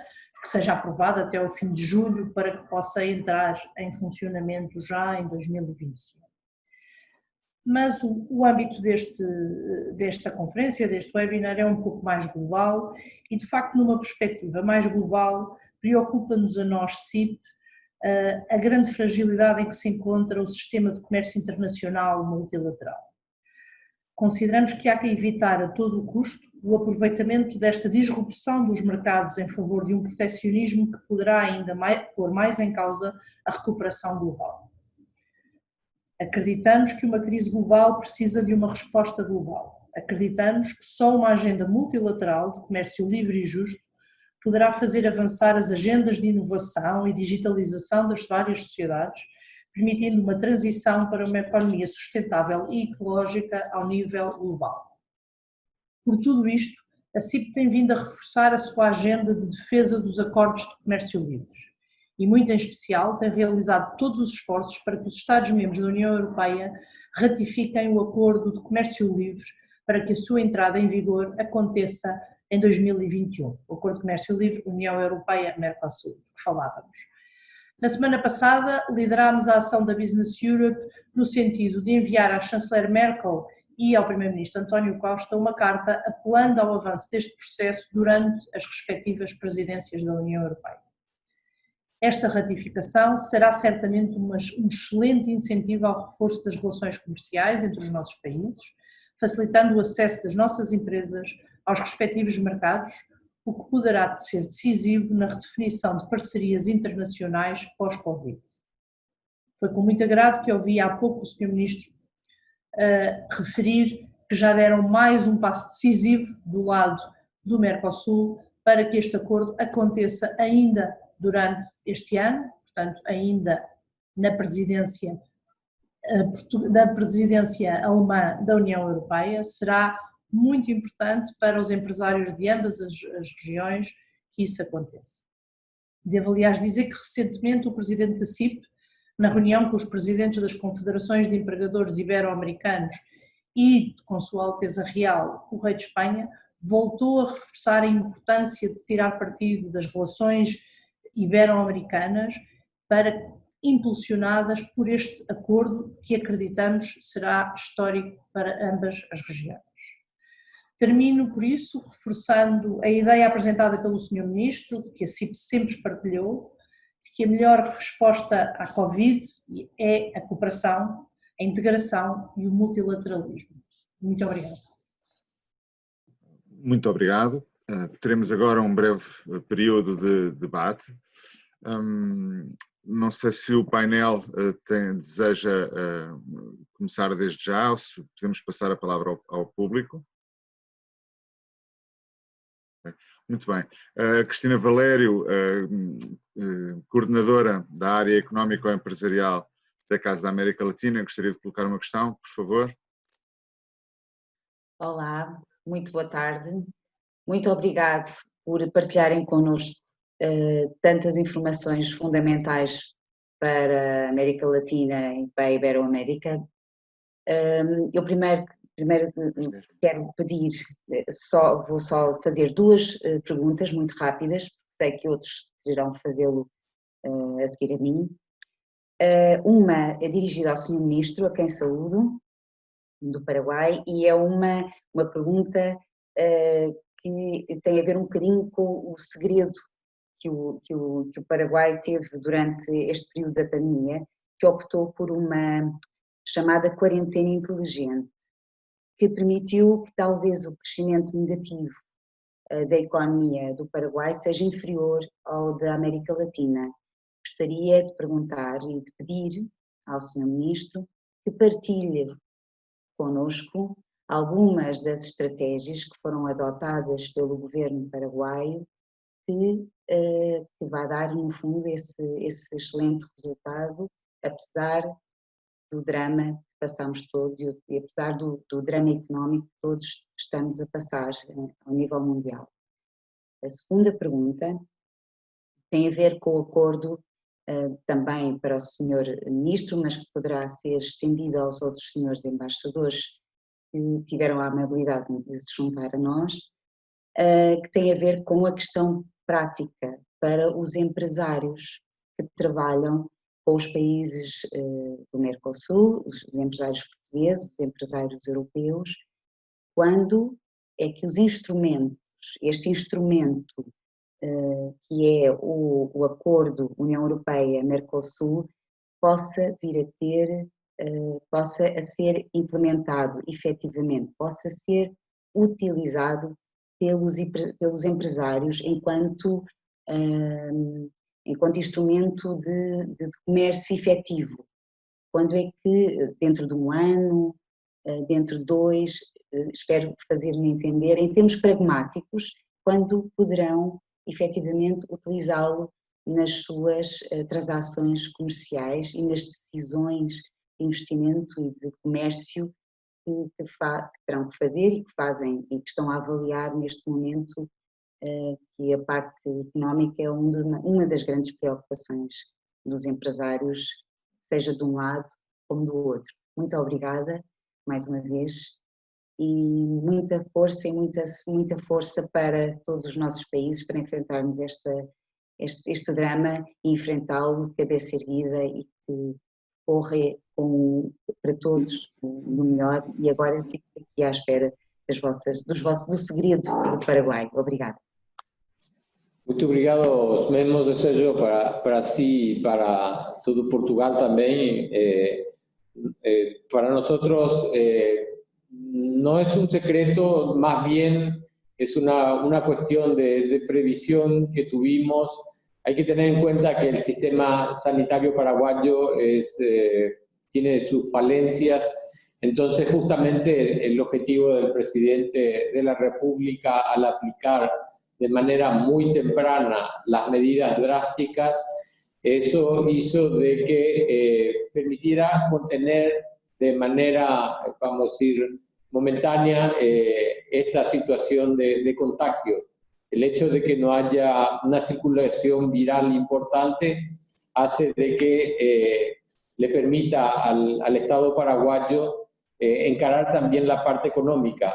G: que seja aprovado até ao fim de julho, para que possa entrar em funcionamento já em 2025. mas o âmbito desta conferência, deste webinar, é um pouco mais global e, de facto, numa perspectiva mais global, preocupa-nos a nós, CIP, a grande fragilidade em que se encontra o sistema de comércio internacional multilateral. Consideramos que há que evitar a todo o custo o aproveitamento desta disrupção dos mercados em favor de um proteccionismo que poderá ainda pôr mais em causa a recuperação global. Acreditamos que uma crise global precisa de uma resposta global. Acreditamos que só uma agenda multilateral de comércio livre e justo poderá fazer avançar as agendas de inovação e digitalização das várias sociedades, permitindo uma transição para uma economia sustentável e ecológica ao nível global. Por tudo isto, a CIP tem vindo a reforçar a sua agenda de defesa dos acordos de comércio livres e, muito em especial, tem realizado todos os esforços para que os Estados-membros da União Europeia ratifiquem o Acordo de Comércio Livre para que a sua entrada em vigor aconteça em 2021, o Acordo de Comércio Livre União Europeia-Mercosul, de que falávamos. Na semana passada, liderámos a ação da Business Europe no sentido de enviar à chanceler Merkel e ao primeiro-ministro António Costa uma carta apelando ao avanço deste processo durante as respectivas presidências da União Europeia. Esta ratificação será certamente um excelente incentivo ao reforço das relações comerciais entre os nossos países, facilitando o acesso das nossas empresas aos respectivos mercados, o que poderá ser decisivo na redefinição de parcerias internacionais pós-Covid. Foi com muito agrado que ouvi há pouco o Sr. Ministro referir que já deram mais um passo decisivo do lado do Mercosul para que este acordo aconteça ainda durante este ano, portanto ainda na presidência alemã da União Europeia. Será muito importante para os empresários de ambas as regiões que isso aconteça. Devo, aliás, dizer que recentemente o presidente da CIP, na reunião com os presidentes das confederações de empregadores ibero-americanos e com Sua Alteza Real, o Rei de Espanha, voltou a reforçar a importância de tirar partido das relações ibero-americanas impulsionadas por este acordo que acreditamos será histórico para ambas as regiões. Termino, por isso, reforçando a ideia apresentada pelo Sr. Ministro, que a CIP sempre partilhou, de que a melhor resposta à Covid é a cooperação, a integração e o multilateralismo. Muito obrigada.
A: Muito obrigado. Teremos agora um breve período de debate. Não sei se o painel deseja começar desde já ou se podemos passar a palavra ao público. Muito bem. Cristina Valério, coordenadora da área económico-empresarial da Casa da América Latina, gostaria de colocar uma questão, por favor.
H: Olá, muito boa tarde. Muito obrigado por partilharem connosco tantas informações fundamentais para a América Latina e para a Ibero-América. Eu primeiro quero pedir, vou só fazer duas perguntas muito rápidas, sei que outros irão fazê-lo a seguir a mim. Uma é dirigida ao Sr. Ministro, a quem saúdo, do Paraguai, e é uma pergunta que tem a ver um bocadinho com o segredo que o Paraguai teve durante este período da pandemia, que optou por uma chamada quarentena inteligente, que permitiu que talvez o crescimento negativo da economia do Paraguai seja inferior ao da América Latina. Gostaria de perguntar e de pedir ao Sr. Ministro que partilhe connosco algumas das estratégias que foram adotadas pelo governo paraguaio que vai dar, no fundo, esse excelente resultado, apesar do drama que passamos todos e apesar do drama económico que todos estamos a passar ao nível mundial. A segunda pergunta tem a ver com o acordo também para o Sr. Ministro, mas que poderá ser estendido aos outros senhores embaixadores que tiveram a amabilidade de se juntar a nós, que tem a ver com a questão prática para os empresários que trabalham com os países do Mercosul, os empresários portugueses, os empresários europeus, quando é que os instrumentos, este instrumento que é o acordo União Europeia-Mercosul, possa vir a ter, possa a ser implementado efetivamente, possa ser utilizado pelos empresários enquanto instrumento de comércio efetivo. Quando é que, dentro de um ano, dentro de 2, espero fazer-me entender, em termos pragmáticos, quando poderão efetivamente utilizá-lo nas suas transações comerciais e nas decisões de investimento e de comércio que terão que fazer e que fazem e que estão a avaliar neste momento, que a parte económica é uma das grandes preocupações dos empresários, seja de um lado como do outro. Muito obrigada, mais uma vez, e muita força e muita força para todos os nossos países para enfrentarmos este drama e enfrentá-lo de cabeça erguida e que corre para todos no melhor. E agora fico aqui à espera do segredo do Paraguai. Obrigada.
D: Muito obrigado, os mesmos desejos para si y para todo Portugal también. Para nosotros no es un secreto, más bien es una cuestión de previsión que tuvimos. Hay que tener en cuenta que el sistema sanitario paraguayo tiene sus falencias, entonces justamente el objetivo del presidente de la República al aplicar de manera muy temprana las medidas drásticas, eso hizo de que permitiera contener de manera, vamos a decir, momentánea esta situación de contagio. El hecho de que no haya una circulación viral importante hace de que le permita al Estado paraguayo encarar también la parte económica.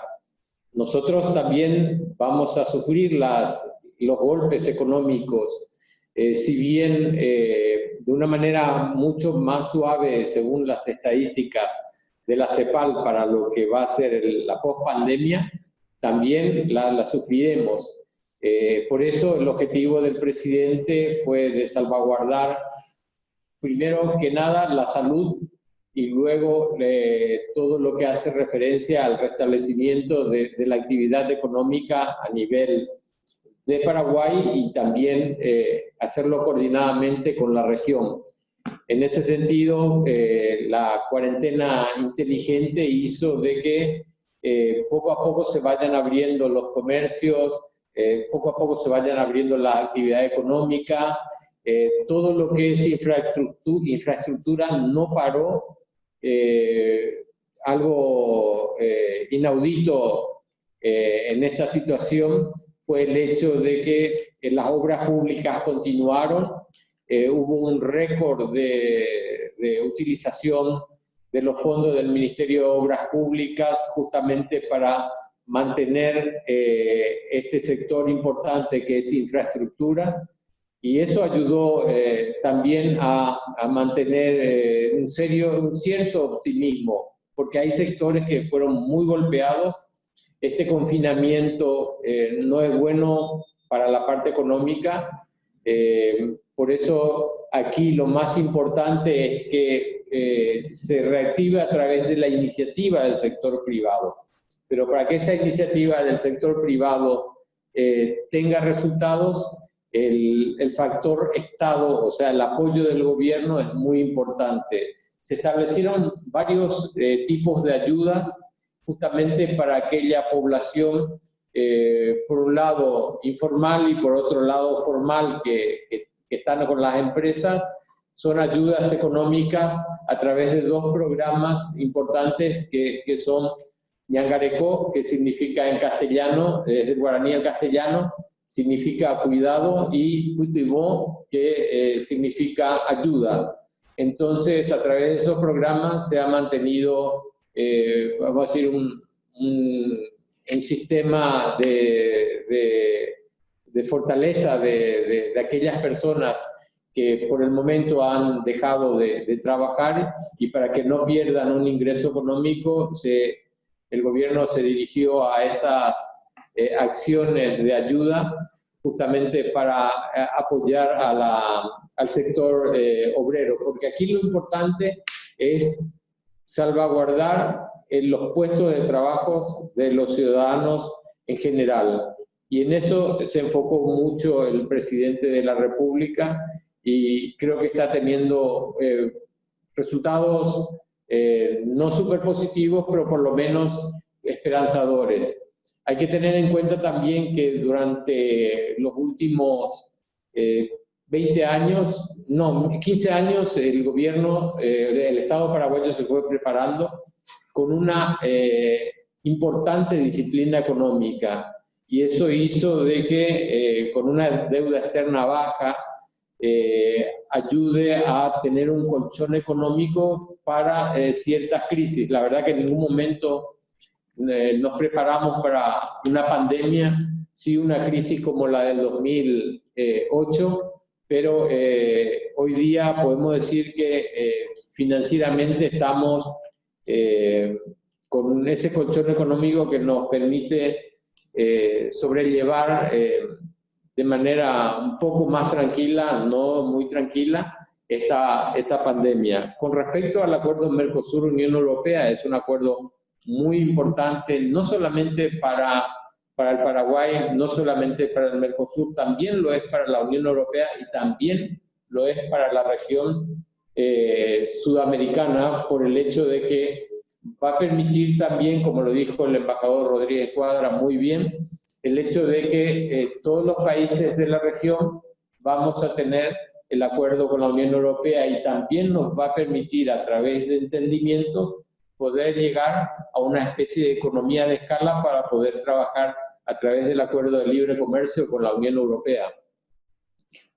D: Nosotros también vamos a sufrir los golpes económicos, si bien de una manera mucho más suave según las estadísticas de la CEPAL para lo que va a ser la post-pandemia, también la sufriremos. Por eso el objetivo del presidente fue de salvaguardar, primero que nada, la salud y luego todo lo que hace referencia al restablecimiento de la actividad económica a nivel de Paraguay y también hacerlo coordinadamente con la región. En ese sentido, la cuarentena inteligente hizo de que poco a poco se vayan abriendo los comercios, poco a poco se vayan abriendo la actividad económica, todo lo que es infraestructura no paró. Algo inaudito en esta situación fue el hecho de que las obras públicas continuaron. Hubo un récord de utilización de los fondos del Ministerio de Obras Públicas justamente para mantener este sector importante que es infraestructura, y eso ayudó también a mantener un cierto optimismo, porque hay sectores que fueron muy golpeados. Este confinamiento no es bueno para la parte económica, por eso aquí lo más importante es que se reactive a través de la iniciativa del sector privado. Pero para que esa iniciativa del sector privado tenga resultados, el factor Estado, o sea, el apoyo del gobierno es muy importante. Se establecieron varios tipos de ayudas justamente para aquella población, por un lado informal y por otro lado formal, que están con las empresas. Son ayudas económicas a través de 2 programas importantes que son Ñangarecó, que significa en castellano, es del guaraní al castellano, significa cuidado, y Utibó, que significa ayuda. Entonces, a través de esos programas se ha mantenido, vamos a decir, un sistema de fortaleza de aquellas personas que por el momento han dejado de trabajar, y para que no pierdan un ingreso económico, el gobierno se dirigió a esas acciones de ayuda justamente para apoyar al sector obrero, porque aquí lo importante es salvaguardar los puestos de trabajo de los ciudadanos en general. Y en eso se enfocó mucho el presidente de la República, y creo que está teniendo resultados no súper positivos, pero por lo menos esperanzadores. Hay que tener en cuenta también que durante los últimos 20 años, no, 15 años, el gobierno, el Estado paraguayo se fue preparando con una importante disciplina económica, y eso hizo de que con una deuda externa baja ayude a tener un colchón económico para ciertas crisis. La verdad que en ningún momento nos preparamos para una pandemia, sí una crisis como la del 2008, pero hoy día podemos decir que financieramente estamos con ese colchón económico que nos permite sobrellevar de manera un poco más tranquila, no muy tranquila, esta pandemia. Con respecto al acuerdo Mercosur-Unión Europea, es un acuerdo muy importante, no solamente para el Paraguay, no solamente para el Mercosur, también lo es para la Unión Europea y también lo es para la región sudamericana, por el hecho de que va a permitir también, como lo dijo el embajador Rodríguez Cuadra muy bien, el hecho de que todos los países de la región vamos a tener el acuerdo con la Unión Europea, y también nos va a permitir, a través de entendimientos, poder llegar a una especie de economía de escala para poder trabajar a través del acuerdo de libre comercio con la Unión Europea.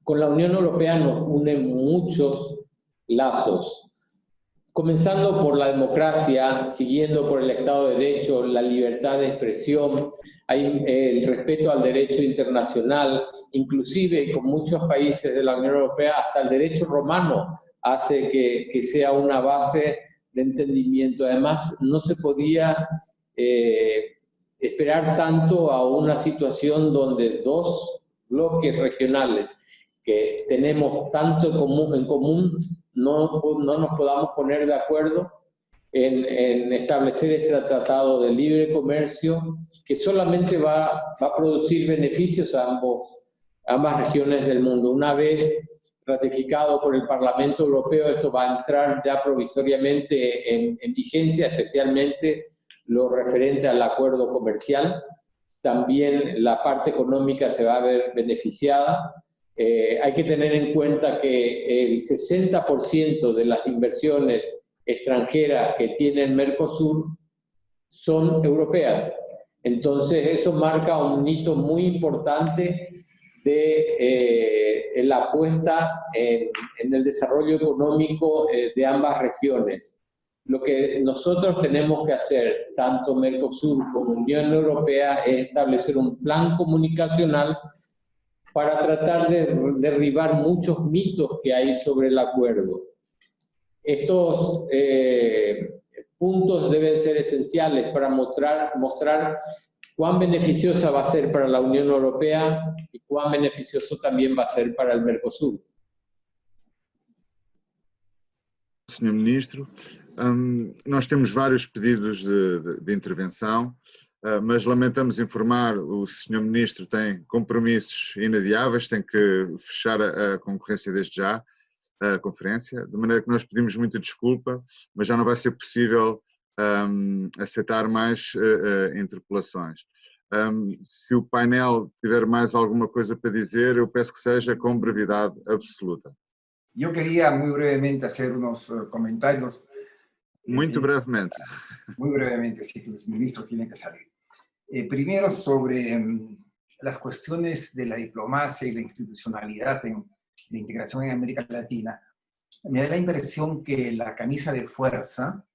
D: Con la Unión Europea nos unen muchos lazos, comenzando por la democracia, siguiendo por el Estado de Derecho, la libertad de expresión, hay el respeto al derecho internacional, inclusive con muchos países de la Unión Europea, hasta el derecho romano hace que sea una base de entendimiento. Además, no se podía esperar tanto a una situación donde dos bloques regionales que tenemos tanto en común no nos podamos poner de acuerdo en establecer este tratado de libre comercio, que solamente va a producir beneficios a ambas regiones del mundo. Una vez ratificado por el Parlamento Europeo, esto va a entrar ya provisoriamente en vigencia, especialmente lo referente al acuerdo comercial. También la parte económica se va a ver beneficiada. Hay que tener en cuenta que el 60% de las inversiones extranjeras que tiene el Mercosur son europeas. Entonces eso marca un hito muy importante de la apuesta en el desarrollo económico de ambas regiones. Lo que nosotros tenemos que hacer, tanto Mercosur como Unión Europea, es establecer un plan comunicacional para tratar de derribar muchos mitos que hay sobre el acuerdo. Estos puntos deben ser esenciales para mostrar cuán beneficiosa va a ser para la Unión Europea y cuán beneficioso también va a ser para el Mercosur.
A: Senhor Ministro, nós temos vários pedidos de intervenção, mas lamentamos informar, o Senhor Ministro tem compromissos inadiáveis, tem que fechar a concorrência desde já, a conferência, de maneira que nós pedimos muita desculpa, mas já não vai ser possível aceitar mais interpelações. Se o painel tiver mais alguma coisa para dizer, eu peço que seja com brevidade absoluta.
E: Yo quería muy brevemente hacer unos comentarios.
A: Muy brevemente.
E: Muy brevemente, sí, que los ministros tienen que salir. Primero, sobre las cuestiones de la diplomacia y la institucionalidad en la integración en América Latina. Me da la impresión que la camisa de fuerza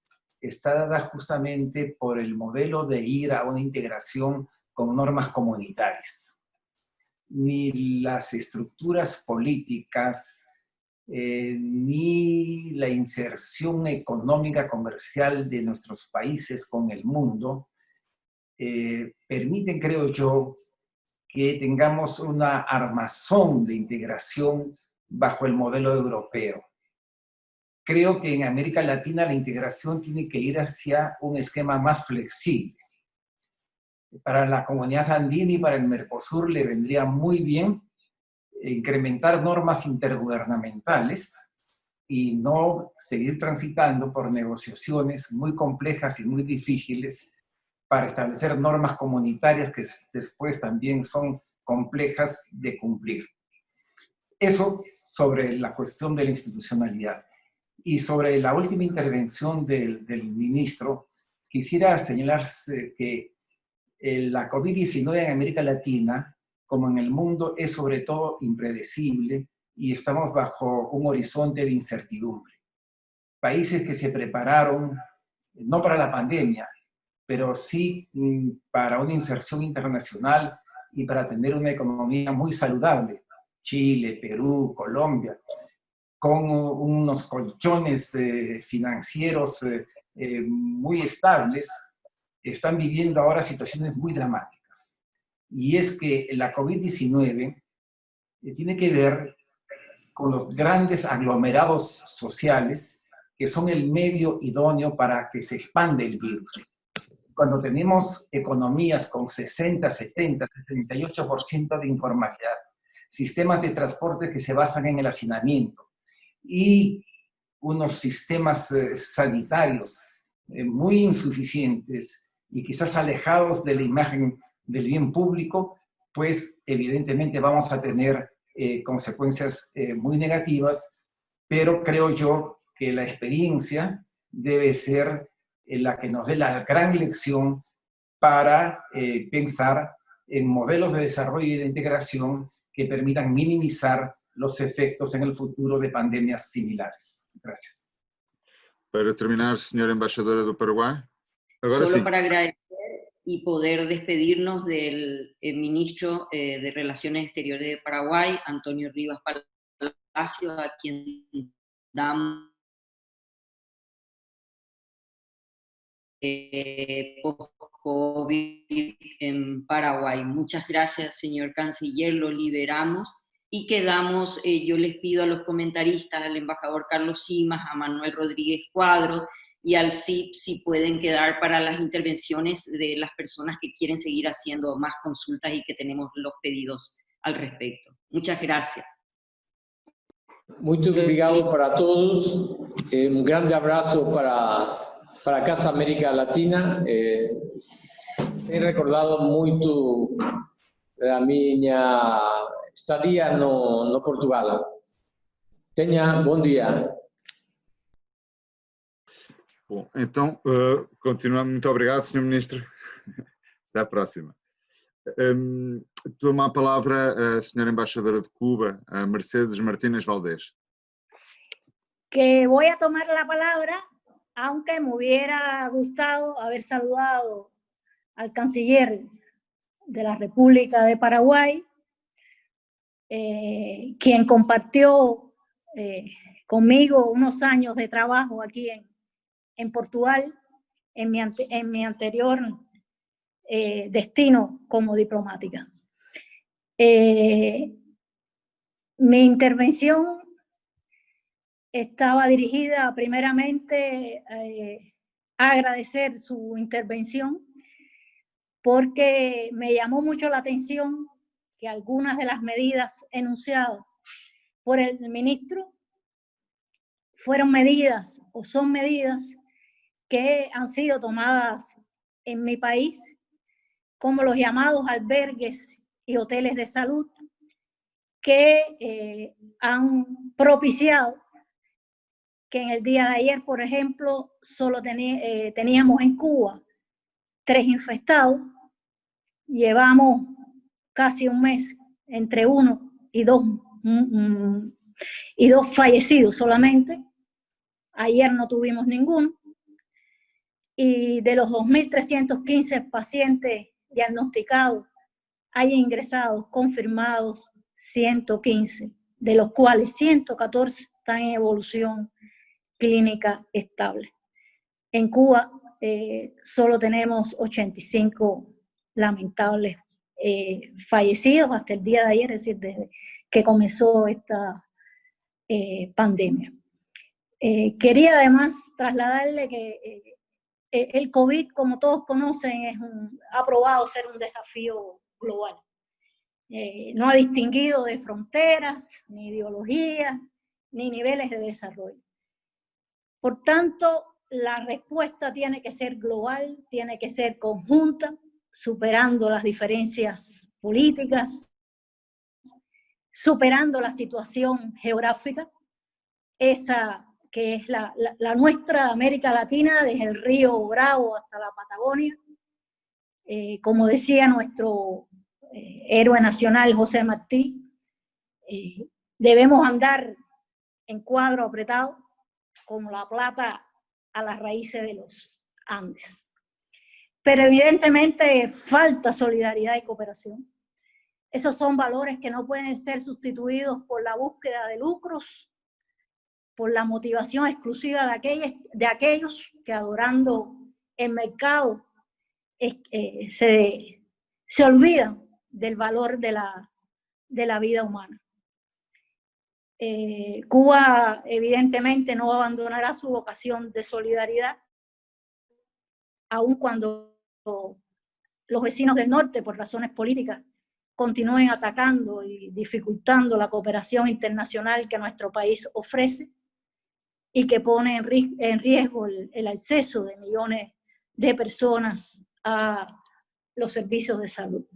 E: está dada justamente por el modelo de ir a una integración con normas comunitarias. Ni las estructuras políticas, ni la inserción económica comercial de nuestros países con el mundo permiten, creo yo, que tengamos una armazón de integración bajo el modelo europeo. Creo que en América Latina la integración tiene que ir hacia un esquema más flexible. Para la comunidad andina y para el Mercosur le vendría muy bien incrementar normas intergubernamentales y no seguir transitando por negociaciones muy complejas y muy difíciles para establecer normas comunitarias que después también son complejas de cumplir. Eso sobre la cuestión de la institucionalidad. Y sobre la última intervención del ministro, quisiera señalar que la COVID-19 en América Latina, como en el mundo, es sobre todo impredecible y estamos bajo un horizonte de incertidumbre. Países que se prepararon, no para la pandemia, pero sí para una inserción internacional y para tener una economía muy saludable. Chile, Perú, Colombia, con unos colchones financieros muy estables, están viviendo ahora situaciones muy dramáticas. Y es que la COVID-19 tiene que ver con los grandes aglomerados sociales que son el medio idóneo para que se expande el virus. Cuando tenemos economías con 60, 70, 78% de informalidad, sistemas de transporte que se basan en el hacinamiento y unos sistemas sanitarios muy insuficientes y quizás alejados de la imagen del bien público, pues evidentemente vamos a tener consecuencias muy negativas, pero creo yo que la experiencia debe ser la que nos dé la gran lección para pensar en modelos de desarrollo y de integración que permitan minimizar los efectos en el futuro de pandemias similares. Gracias.
A: Para terminar, señora embajadora do Paraguay. Ahora
C: solo
A: sí.
C: para agradecer y poder despedirnos del ministro de Relaciones Exteriores de Paraguay, Antonio Rivas Palacio, a quien damos post-COVID en Paraguay. Muchas gracias, señor canciller, lo liberamos y quedamos, yo les pido a los comentaristas, al embajador Carlos Simas, a Manuel Rodríguez Cuadro y al CIP, si pueden quedar para las intervenciones de las personas que quieren seguir haciendo más consultas y que tenemos los pedidos al respecto. Muchas gracias.
D: Muito obrigado para todos. Um grande abraço para a Casa América Latina. Tenho recordado muito a minha estadia no Portugal. Tenha bom dia.
A: Bom, então, continuamos. Muito obrigado, Sr. Ministro. Até a próxima. Toma a palavra a Sra. Embaixadora de Cuba, a Mercedes Martínez Valdés.
I: Que voy a tomar la palabra, aunque me hubiera gustado haber saludado al canciller de la República de Paraguay, quien compartió conmigo unos años de trabajo aquí en Portugal, en mi anterior destino como diplomática. Mi intervención estaba dirigida primeramente a agradecer su intervención, porque me llamó mucho la atención que algunas de las medidas enunciadas por el ministro fueron medidas o son medidas que han sido tomadas en mi país, como los llamados albergues y hoteles de salud, que han propiciado que en el día de ayer, por ejemplo, solo teníamos en Cuba 3 infectados, llevamos casi un mes entre 1 y 2 fallecidos solamente. Ayer no tuvimos ninguno. Y de los 2.315 pacientes diagnosticados, hay ingresados confirmados 115, de los cuales 114 están en evolución clínica estable. En Cuba solo tenemos 85 lamentables fallecidos hasta el día de ayer, es decir, desde que comenzó esta pandemia. Quería además trasladarle que el COVID, como todos conocen, ha probado ser un desafío global. No ha distinguido de fronteras, ni ideologías, ni niveles de desarrollo. Por tanto, la respuesta tiene que ser global, tiene que ser conjunta, superando las diferencias políticas, superando la situación geográfica, esa que es la nuestra de América Latina, desde el río Bravo hasta la Patagonia. Como decía nuestro héroe nacional José Martí, debemos andar en cuadro apretado como la plata a las raíces de los Andes. Pero evidentemente falta solidaridad y cooperación. Esos son valores que no pueden ser sustituidos por la búsqueda de lucros, por la motivación exclusiva de aquellos que, adorando el mercado, se olvidan del valor de la vida humana. Cuba evidentemente no abandonará su vocación de solidaridad, aun cuando los vecinos del norte, por razones políticas, continúen atacando y dificultando la cooperación internacional que nuestro país ofrece y que pone en riesgo el acceso de millones de personas a los servicios de salud.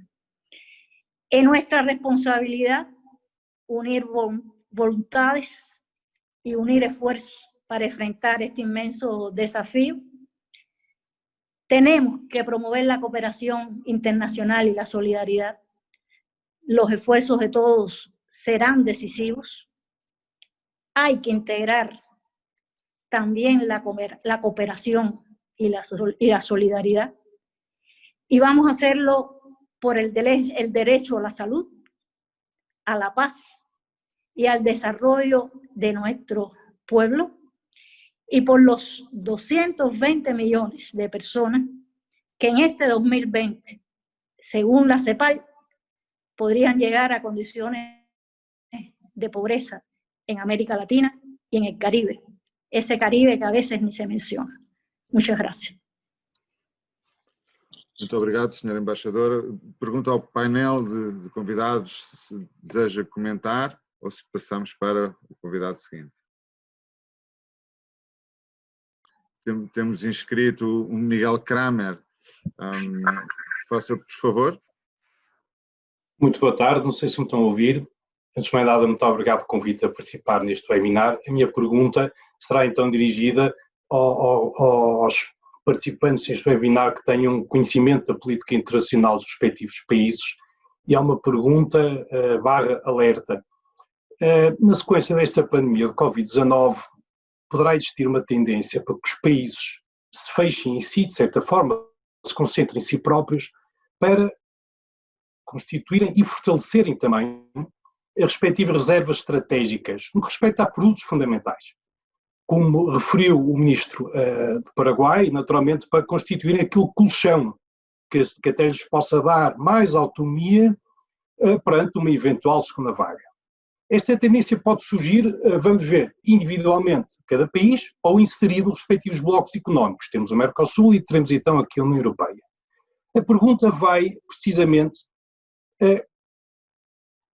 I: Es nuestra responsabilidad unir voluntades y unir esfuerzos para enfrentar este inmenso desafío. Tenemos que promover la cooperación internacional y la solidaridad. Los esfuerzos de todos serán decisivos. Hay que integrar también la cooperación y la solidaridad. Y vamos a hacerlo por el derecho a la salud, a la paz y al desarrollo de nuestro pueblo, y por los 220 millones de personas que en este 2020, según la CEPAL, podrían llegar a condiciones de pobreza en América Latina y en el Caribe, ese Caribe que a veces ni se menciona. Muchas gracias.
A: Muito obrigado, Sra. Embaixadora. Pergunto ao painel de convidados se deseja comentar ou se passamos para o convidado seguinte. Temos inscrito o Miguel Kramer. Faça, por favor.
J: Muito boa tarde, não sei se me estão a ouvir. Antes de mais nada, muito obrigado pelo convite a participar neste webinar. A minha pergunta será então dirigida aos participantes deste webinar que tenham conhecimento da política internacional dos respectivos países, e há uma pergunta /alerta. Na sequência desta pandemia de Covid-19, poderá existir uma tendência para que os países se fechem em si, de certa forma, se concentrem em si próprios, para constituírem e fortalecerem também as respectivas reservas estratégicas no que respeita a produtos fundamentais. Como referiu o ministro do Paraguai, naturalmente para constituírem aquele colchão que até lhes possa dar mais autonomia perante uma eventual segunda vaga. Esta tendência pode surgir, vamos ver, individualmente cada país ou inserido nos respectivos blocos económicos. Temos o Mercosul e teremos então aqui a União Europeia. A pergunta vai precisamente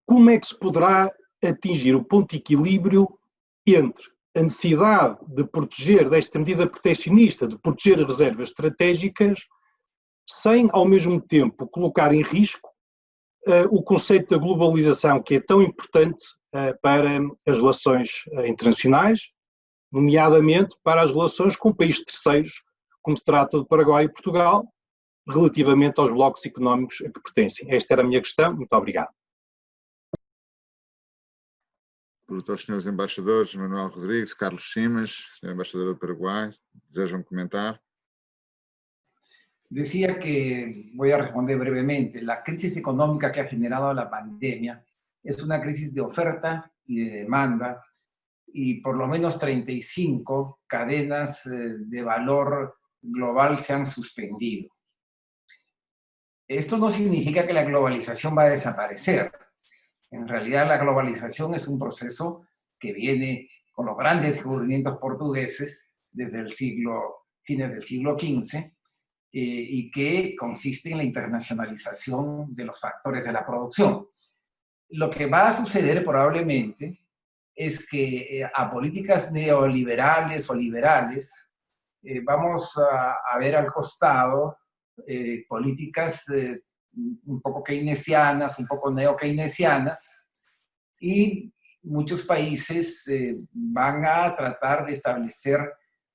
J: como é que se poderá atingir o ponto de equilíbrio entre a necessidade de proteger, desta medida proteccionista, de proteger as reservas estratégicas, sem ao mesmo tempo colocar em risco o conceito da globalização, que é tão importante para as relações internacionais, nomeadamente para as relações com países terceiros, como se trata do Paraguai e Portugal, relativamente aos blocos económicos a que pertencem. Esta era a minha questão. Muito obrigado.
A: Pergunto aos senhores embaixadores, Manuel Rodrigues, Carlos Simas, senhor embaixador do Paraguay, ¿desean comentar?
E: Decía que, voy a responder brevemente, la crisis económica que ha generado la pandemia es una crisis de oferta y de demanda, y por lo menos 35 cadenas de valor global se han suspendido. Esto no significa que la globalización va a desaparecer. En realidad la globalización es un proceso que viene con los grandes descubrimientos portugueses desde el fines del siglo XV, y que consiste en la internacionalización de los factores de la producción. Lo que va a suceder probablemente es que a políticas neoliberales o liberales vamos a ver al costado políticas un poco keynesianas, un poco neo-keynesianas, y muchos países van a tratar de establecer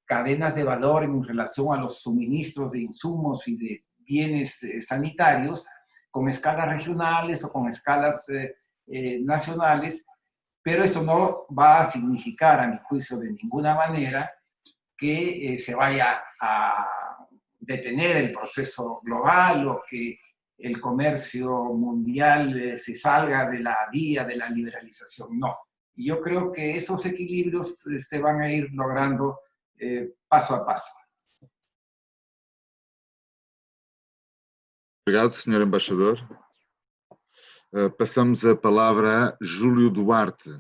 E: cadenas de valor en relación a los suministros de insumos y de bienes sanitarios con escalas regionales o con escalas nacionales, pero esto no va a significar, a mi juicio, de ninguna manera que se vaya a detener el proceso global o que el comercio mundial se salga de la vía de la liberalización. No. Y yo creo que esos equilibrios se van a ir logrando paso a paso.
A: Obrigado, Sr. Embaixador. Passamos a palavra a Júlio Duarte.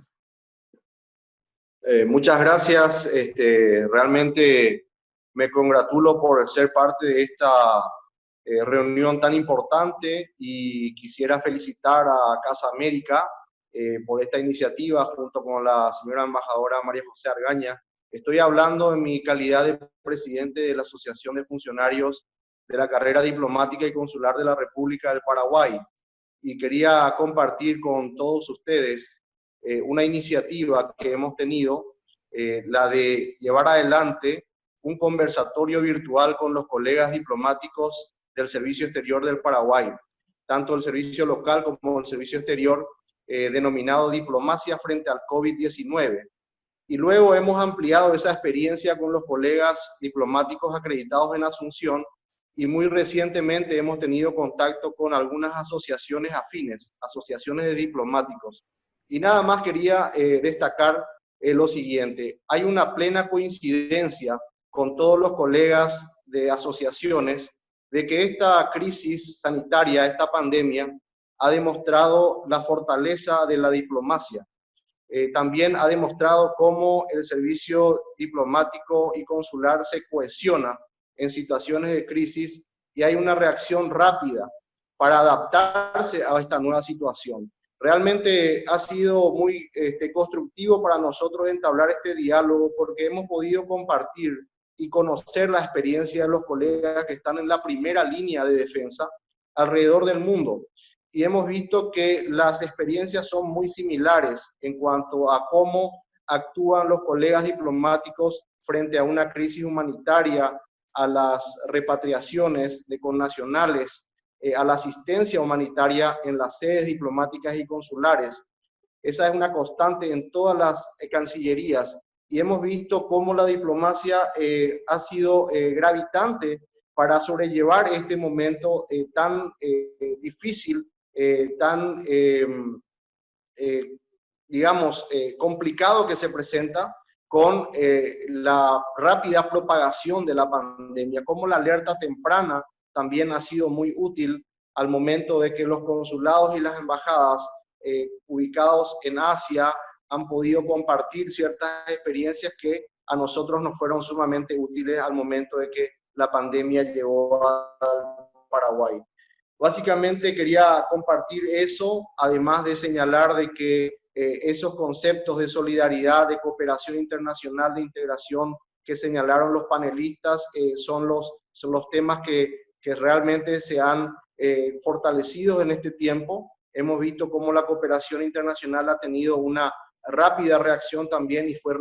K: Muchas gracias. Realmente me congratulo por ser parte de esta reunión tan importante y quisiera felicitar a Casa América por esta iniciativa junto con la señora embajadora María José Argaña. Estoy hablando en mi calidad de presidente de la Asociación de Funcionarios de la Carrera Diplomática y Consular de la República del Paraguay, y quería compartir con todos ustedes una iniciativa que hemos tenido, la de llevar adelante un conversatorio virtual con los colegas diplomáticos del Servicio Exterior del Paraguay, tanto el servicio local como el servicio exterior, denominado Diplomacia frente al COVID-19. Y luego hemos ampliado esa experiencia con los colegas diplomáticos acreditados en Asunción, y muy recientemente hemos tenido contacto con algunas asociaciones afines, asociaciones de diplomáticos. Y nada más quería destacar lo siguiente: hay una plena coincidencia con todos los colegas de asociaciones de que esta crisis sanitaria, esta pandemia, ha demostrado la fortaleza de la diplomacia. También ha demostrado cómo el servicio diplomático y consular se cohesiona en situaciones de crisis y hay una reacción rápida para adaptarse a esta nueva situación. Realmente ha sido muy constructivo para nosotros entablar este diálogo, porque hemos podido compartir y conocer la experiencia de los colegas que están en la primera línea de defensa alrededor del mundo. Y hemos visto que las experiencias son muy similares en cuanto a cómo actúan los colegas diplomáticos frente a una crisis humanitaria, a las repatriaciones de connacionales, a la asistencia humanitaria en las sedes diplomáticas y consulares. Esa es una constante en todas las cancillerías, y hemos visto cómo la diplomacia ha sido gravitante para sobrellevar este momento tan difícil, tan, digamos, complicado que se presenta con la rápida propagación de la pandemia, como la alerta temprana también ha sido muy útil al momento de que los consulados y las embajadas ubicados en Asia han podido compartir ciertas experiencias que a nosotros nos fueron sumamente útiles al momento de que la pandemia llegó al Paraguay. Básicamente quería compartir eso, además de señalar de que esos conceptos de solidaridad, de cooperación internacional, de integración que señalaron los panelistas son los temas que realmente se han fortalecido en este tiempo. Hemos visto cómo la cooperación internacional ha tenido una rápida reacción también y fue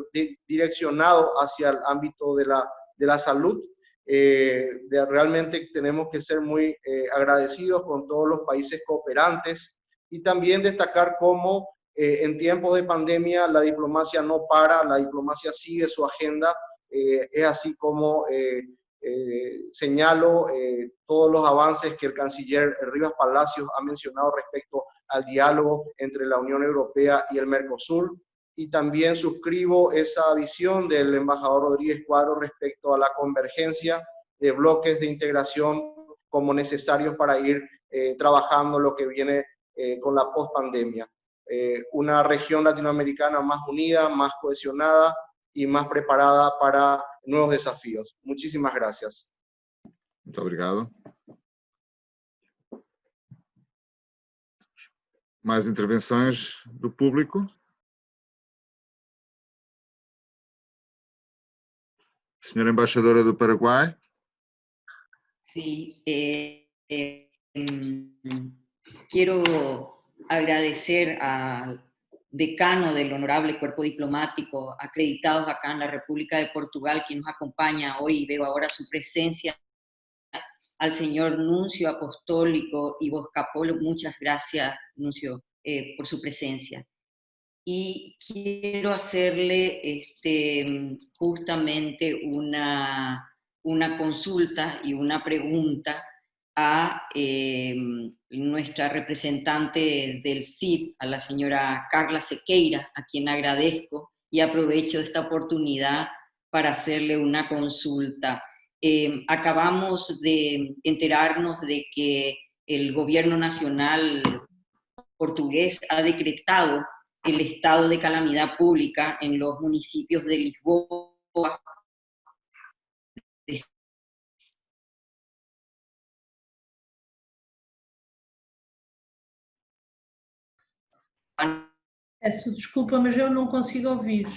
K: direccionado hacia el ámbito de la salud. Realmente tenemos que ser muy agradecidos con todos los países cooperantes, y también destacar cómo en tiempos de pandemia la diplomacia no para, la diplomacia sigue su agenda. Es así como señalo todos los avances que el canciller Rivas Palacios ha mencionado respecto al diálogo entre la Unión Europea y el Mercosur, y también suscribo esa visión del embajador Rodríguez Cuadro respecto a la convergencia de bloques de integración como necesarios para ir trabajando lo que viene con la post-pandemia. Una región latinoamericana más unida, más cohesionada y más preparada para nuevos desafíos. Muchísimas gracias.
A: Muito obrigado. Mais intervenções do público? Senhora Embaixadora do Paraguai.
C: Sí, quiero agradecer al decano del Honorable Cuerpo Diplomático, acreditados acá en la República de Portugal, quien nos acompaña hoy, y veo ahora su presencia, al señor Nuncio Apostólico y Boscapolo. Muchas gracias, Nuncio, por su presencia. Y quiero hacerle justamente una consulta y una pregunta a nuestra representante del CIP, a la señora Carla Sequeira, a quien agradezco y aprovecho esta oportunidad para hacerle una consulta. Acabamos de enterarnos de que el gobierno nacional portugués ha decretado el estado de calamidad pública en los municipios de Lisboa,
G: Peço desculpa, mas eu não consigo ouvir.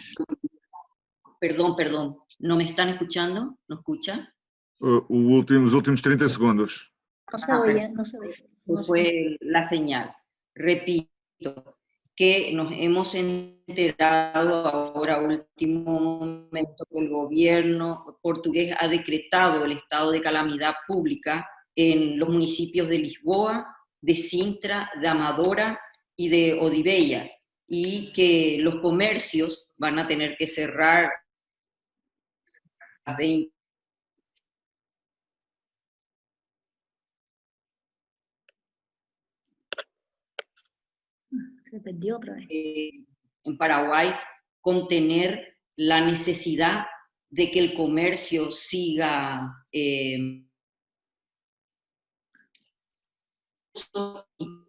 C: Perdón, ¿no me están escuchando? ¿No escucha?
A: Os últimos 30 segundos.
I: No se oye, no se oye.
C: Pues fue la señal. Repito, que nos hemos enterado ahora, último momento, que el gobierno portugués ha decretado el estado de calamidad pública en los municipios de Lisboa, de Sintra, de Amadora y de Odivelas, y que los comercios van a tener que cerrar a 20.
I: Se perdió otra vez.
C: En Paraguay, contener la necesidad de que el comercio siga y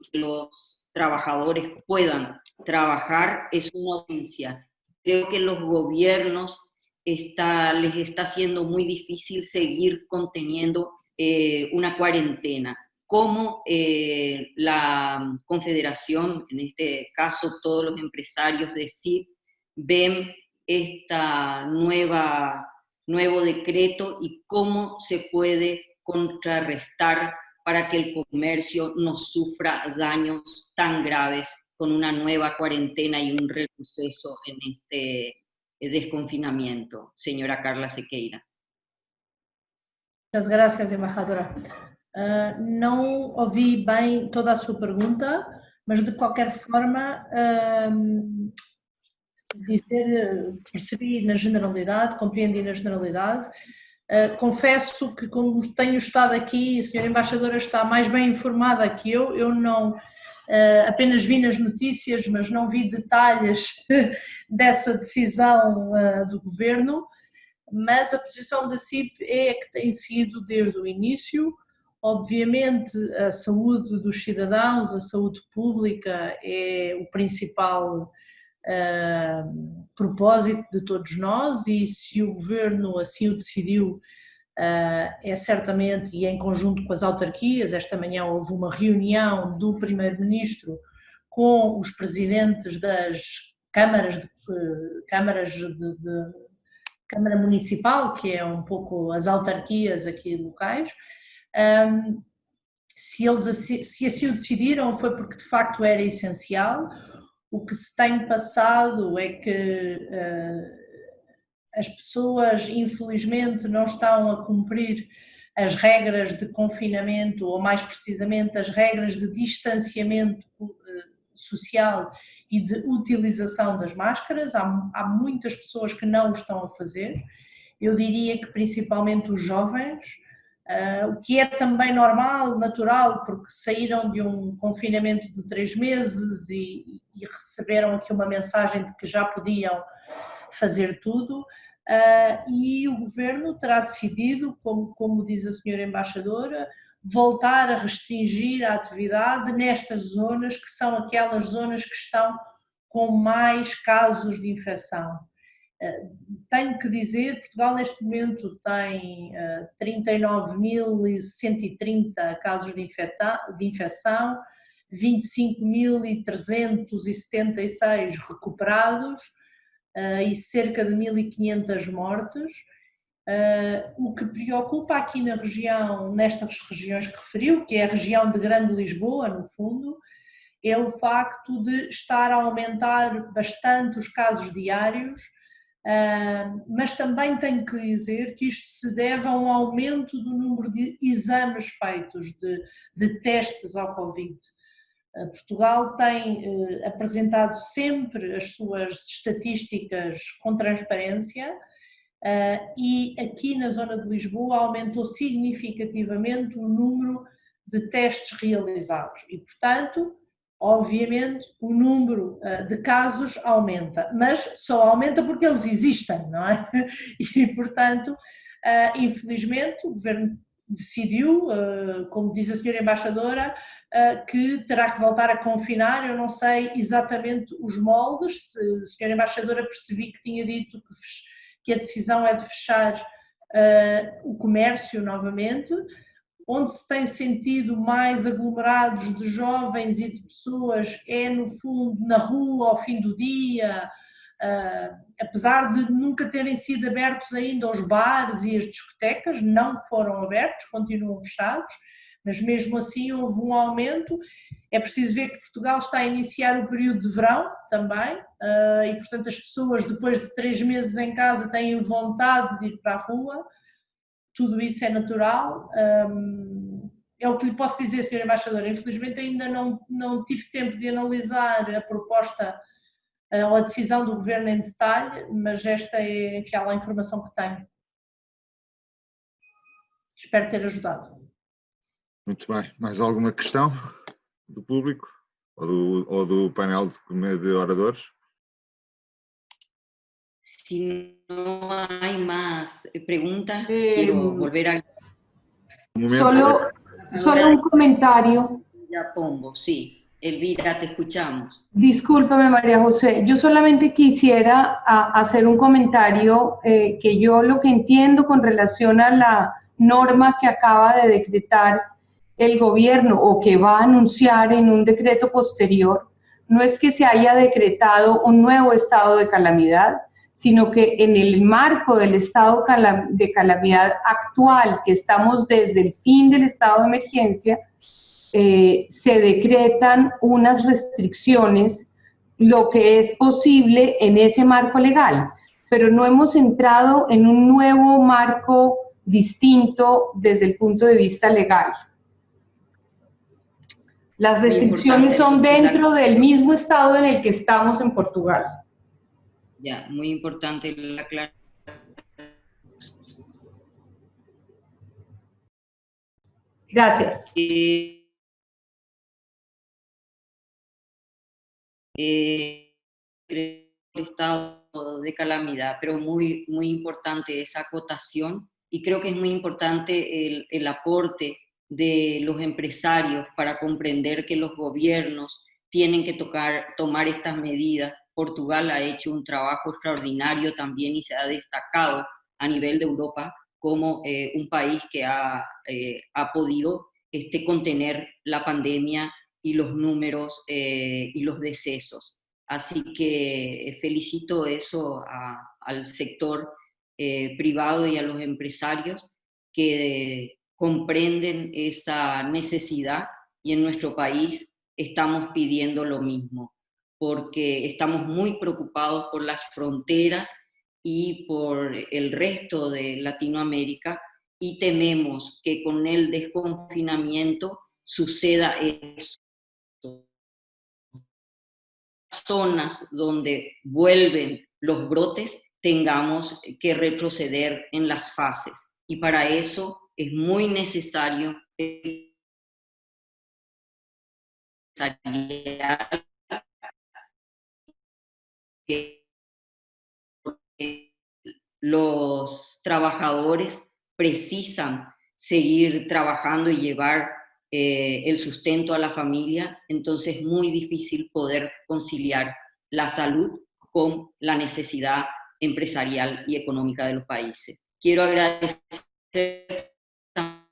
C: que los trabajadores puedan trabajar es una urgencia. Creo que los gobiernos les está haciendo muy difícil seguir conteniendo una cuarentena. Cómo la Confederación, en este caso todos los empresarios de CIP, ven esta nuevo decreto y cómo se puede contrarrestar para que el comercio no sufra daños tan graves con una nueva cuarentena y un retroceso en este desconfinamiento. Señora Carla Sequeira.
G: Muchas gracias, embajadora. Não ouvi bem toda a sua pergunta, mas de qualquer forma percebi na generalidade, compreendi na generalidade. Confesso que, como tenho estado aqui, a senhora embaixadora está mais bem informada que eu não apenas vi nas notícias, mas não vi detalhes dessa decisão do governo, mas a posição da CIP é a que tem sido desde o início. Obviamente, a saúde dos cidadãos, a saúde pública é o principal propósito de todos nós, e se o governo assim o decidiu, é certamente, e em conjunto com as autarquias. Esta manhã houve uma reunião do primeiro-ministro com os presidentes das câmaras de Câmara Municipal, que é um pouco as autarquias aqui locais. Se assim o decidiram, foi porque de facto era essencial. O que se tem passado é que as pessoas, infelizmente, não estão a cumprir as regras de confinamento, ou mais precisamente as regras de distanciamento social e de utilização das máscaras. Há muitas pessoas que não o estão a fazer. Eu diria que principalmente os jovens o que é também normal, natural, porque saíram de um confinamento de 3 meses e receberam aqui uma mensagem de que já podiam fazer tudo, e o governo terá decidido, como diz a senhora embaixadora, voltar a restringir a atividade nestas zonas que são aquelas zonas que estão com mais casos de infecção. Tenho que dizer, Portugal neste momento tem 39.130 casos de infecção, 25.376 recuperados e cerca de 1.500 mortes. O que preocupa aqui na região, nestas regiões que referiu, que é a região de Grande Lisboa, no fundo, é o facto de estar a aumentar bastante os casos diários, mas também tenho que dizer que isto se deve a um aumento do número de exames feitos, de testes ao Covid. Portugal tem apresentado sempre as suas estatísticas com transparência e aqui na zona de Lisboa aumentou significativamente o número de testes realizados e, portanto, obviamente o número de casos aumenta, mas só aumenta porque eles existem, não é? E, portanto, infelizmente o governo decidiu, como diz a senhora embaixadora, que terá que voltar a confinar. Eu não sei exatamente os moldes, se a senhora embaixadora percebi que tinha dito que a decisão é de fechar o comércio novamente. Onde se tem sentido mais aglomerados de jovens e de pessoas é, no fundo, na rua, ao fim do dia, apesar de nunca terem sido abertos ainda os bares e as discotecas, não foram abertos, continuam fechados, mas mesmo assim houve um aumento. É preciso ver que Portugal está a iniciar o período de verão também, e portanto as pessoas depois de 3 meses em casa têm vontade de ir para a rua. Tudo isso é natural, é o que lhe posso dizer, Sra. Embaixadora. Infelizmente ainda não tive tempo de analisar a proposta ou a decisão do Governo em detalhe, mas esta é aquela informação que tenho. Espero ter ajudado.
A: Muito bem. Mais alguma questão do público ou do painel de oradores?
C: Si no hay más preguntas, quiero volver a...
L: Solo un comentario.
C: Ya Pombo, sí. Elvira, te escuchamos.
L: Discúlpame, María José. Yo solamente quisiera hacer un comentario que yo lo que entiendo con relación a la norma que acaba de decretar el gobierno o que va a anunciar en un decreto posterior, no es que se haya decretado un nuevo estado de calamidad, sino que en el marco del estado de calamidad actual, que estamos desde el fin del estado de emergencia, se decretan unas restricciones, lo que es posible en ese marco legal, pero no hemos entrado en un nuevo marco distinto desde el punto de vista legal. Las restricciones son dentro del mismo estado en el que estamos en Portugal.
C: Ya, muy importante la aclaración.
L: Gracias.
C: El estado de calamidad, pero muy importante esa acotación, y creo que es muy importante el aporte de los empresarios para comprender que los gobiernos tienen que tomar estas medidas. Portugal ha hecho un trabajo extraordinario también y se ha destacado a nivel de Europa como un país que ha podido contener la pandemia y los números y los decesos. Así que felicito eso al sector privado y a los empresarios que comprenden esa necesidad, y en nuestro país estamos pidiendo lo mismo, porque estamos muy preocupados por las fronteras y por el resto de Latinoamérica, y tememos que con el desconfinamiento suceda eso. Zonas donde vuelven los brotes tengamos que retroceder en las fases, y para eso es muy necesario que los trabajadores precisan seguir trabajando y llevar el sustento a la familia, entonces es muy difícil poder conciliar la salud con la necesidad empresarial y económica de los países. Quiero agradecer a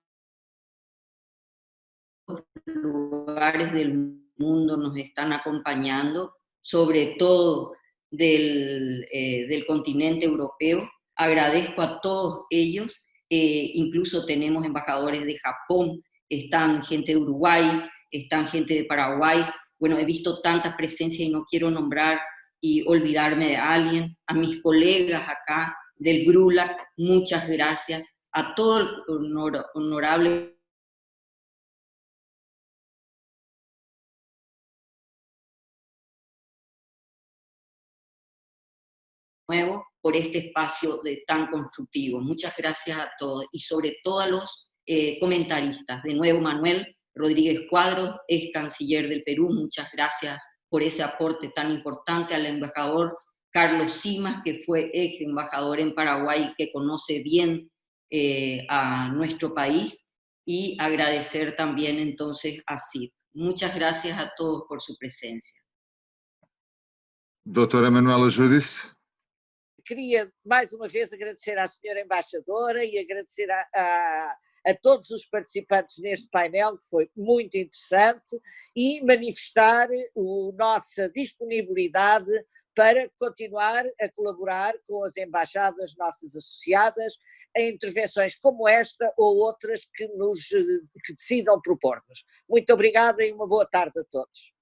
C: los lugares del mundo nos están acompañando, sobre todo del continente europeo. Agradezco a todos ellos, incluso tenemos embajadores de Japón, están gente de Uruguay, están gente de Paraguay. Bueno, he visto tanta presencia y no quiero nombrar y olvidarme de alguien. A mis colegas acá del GRULAC, muchas gracias. A todo el honorable nuevo por este espacio tan constructivo. Muchas gracias a todos y sobre todo a los comentaristas. De nuevo, Manuel Rodríguez Cuadros, ex canciller del Perú, muchas gracias por ese aporte tan importante. Al embajador Carlos Simas, que fue ex embajador en Paraguay, que conoce bien a nuestro país, y agradecer también entonces a CIP. Muchas gracias a todos por su presencia.
A: Doutora Manuela Judice.
B: Queria, mais uma vez, agradecer à senhora embaixadora e agradecer a todos os participantes neste painel, que foi muito interessante, e manifestar a nossa disponibilidade para continuar a colaborar com as embaixadas nossas associadas em intervenções como esta ou outras que decidam propor-nos. Muito obrigada e uma boa tarde a todos.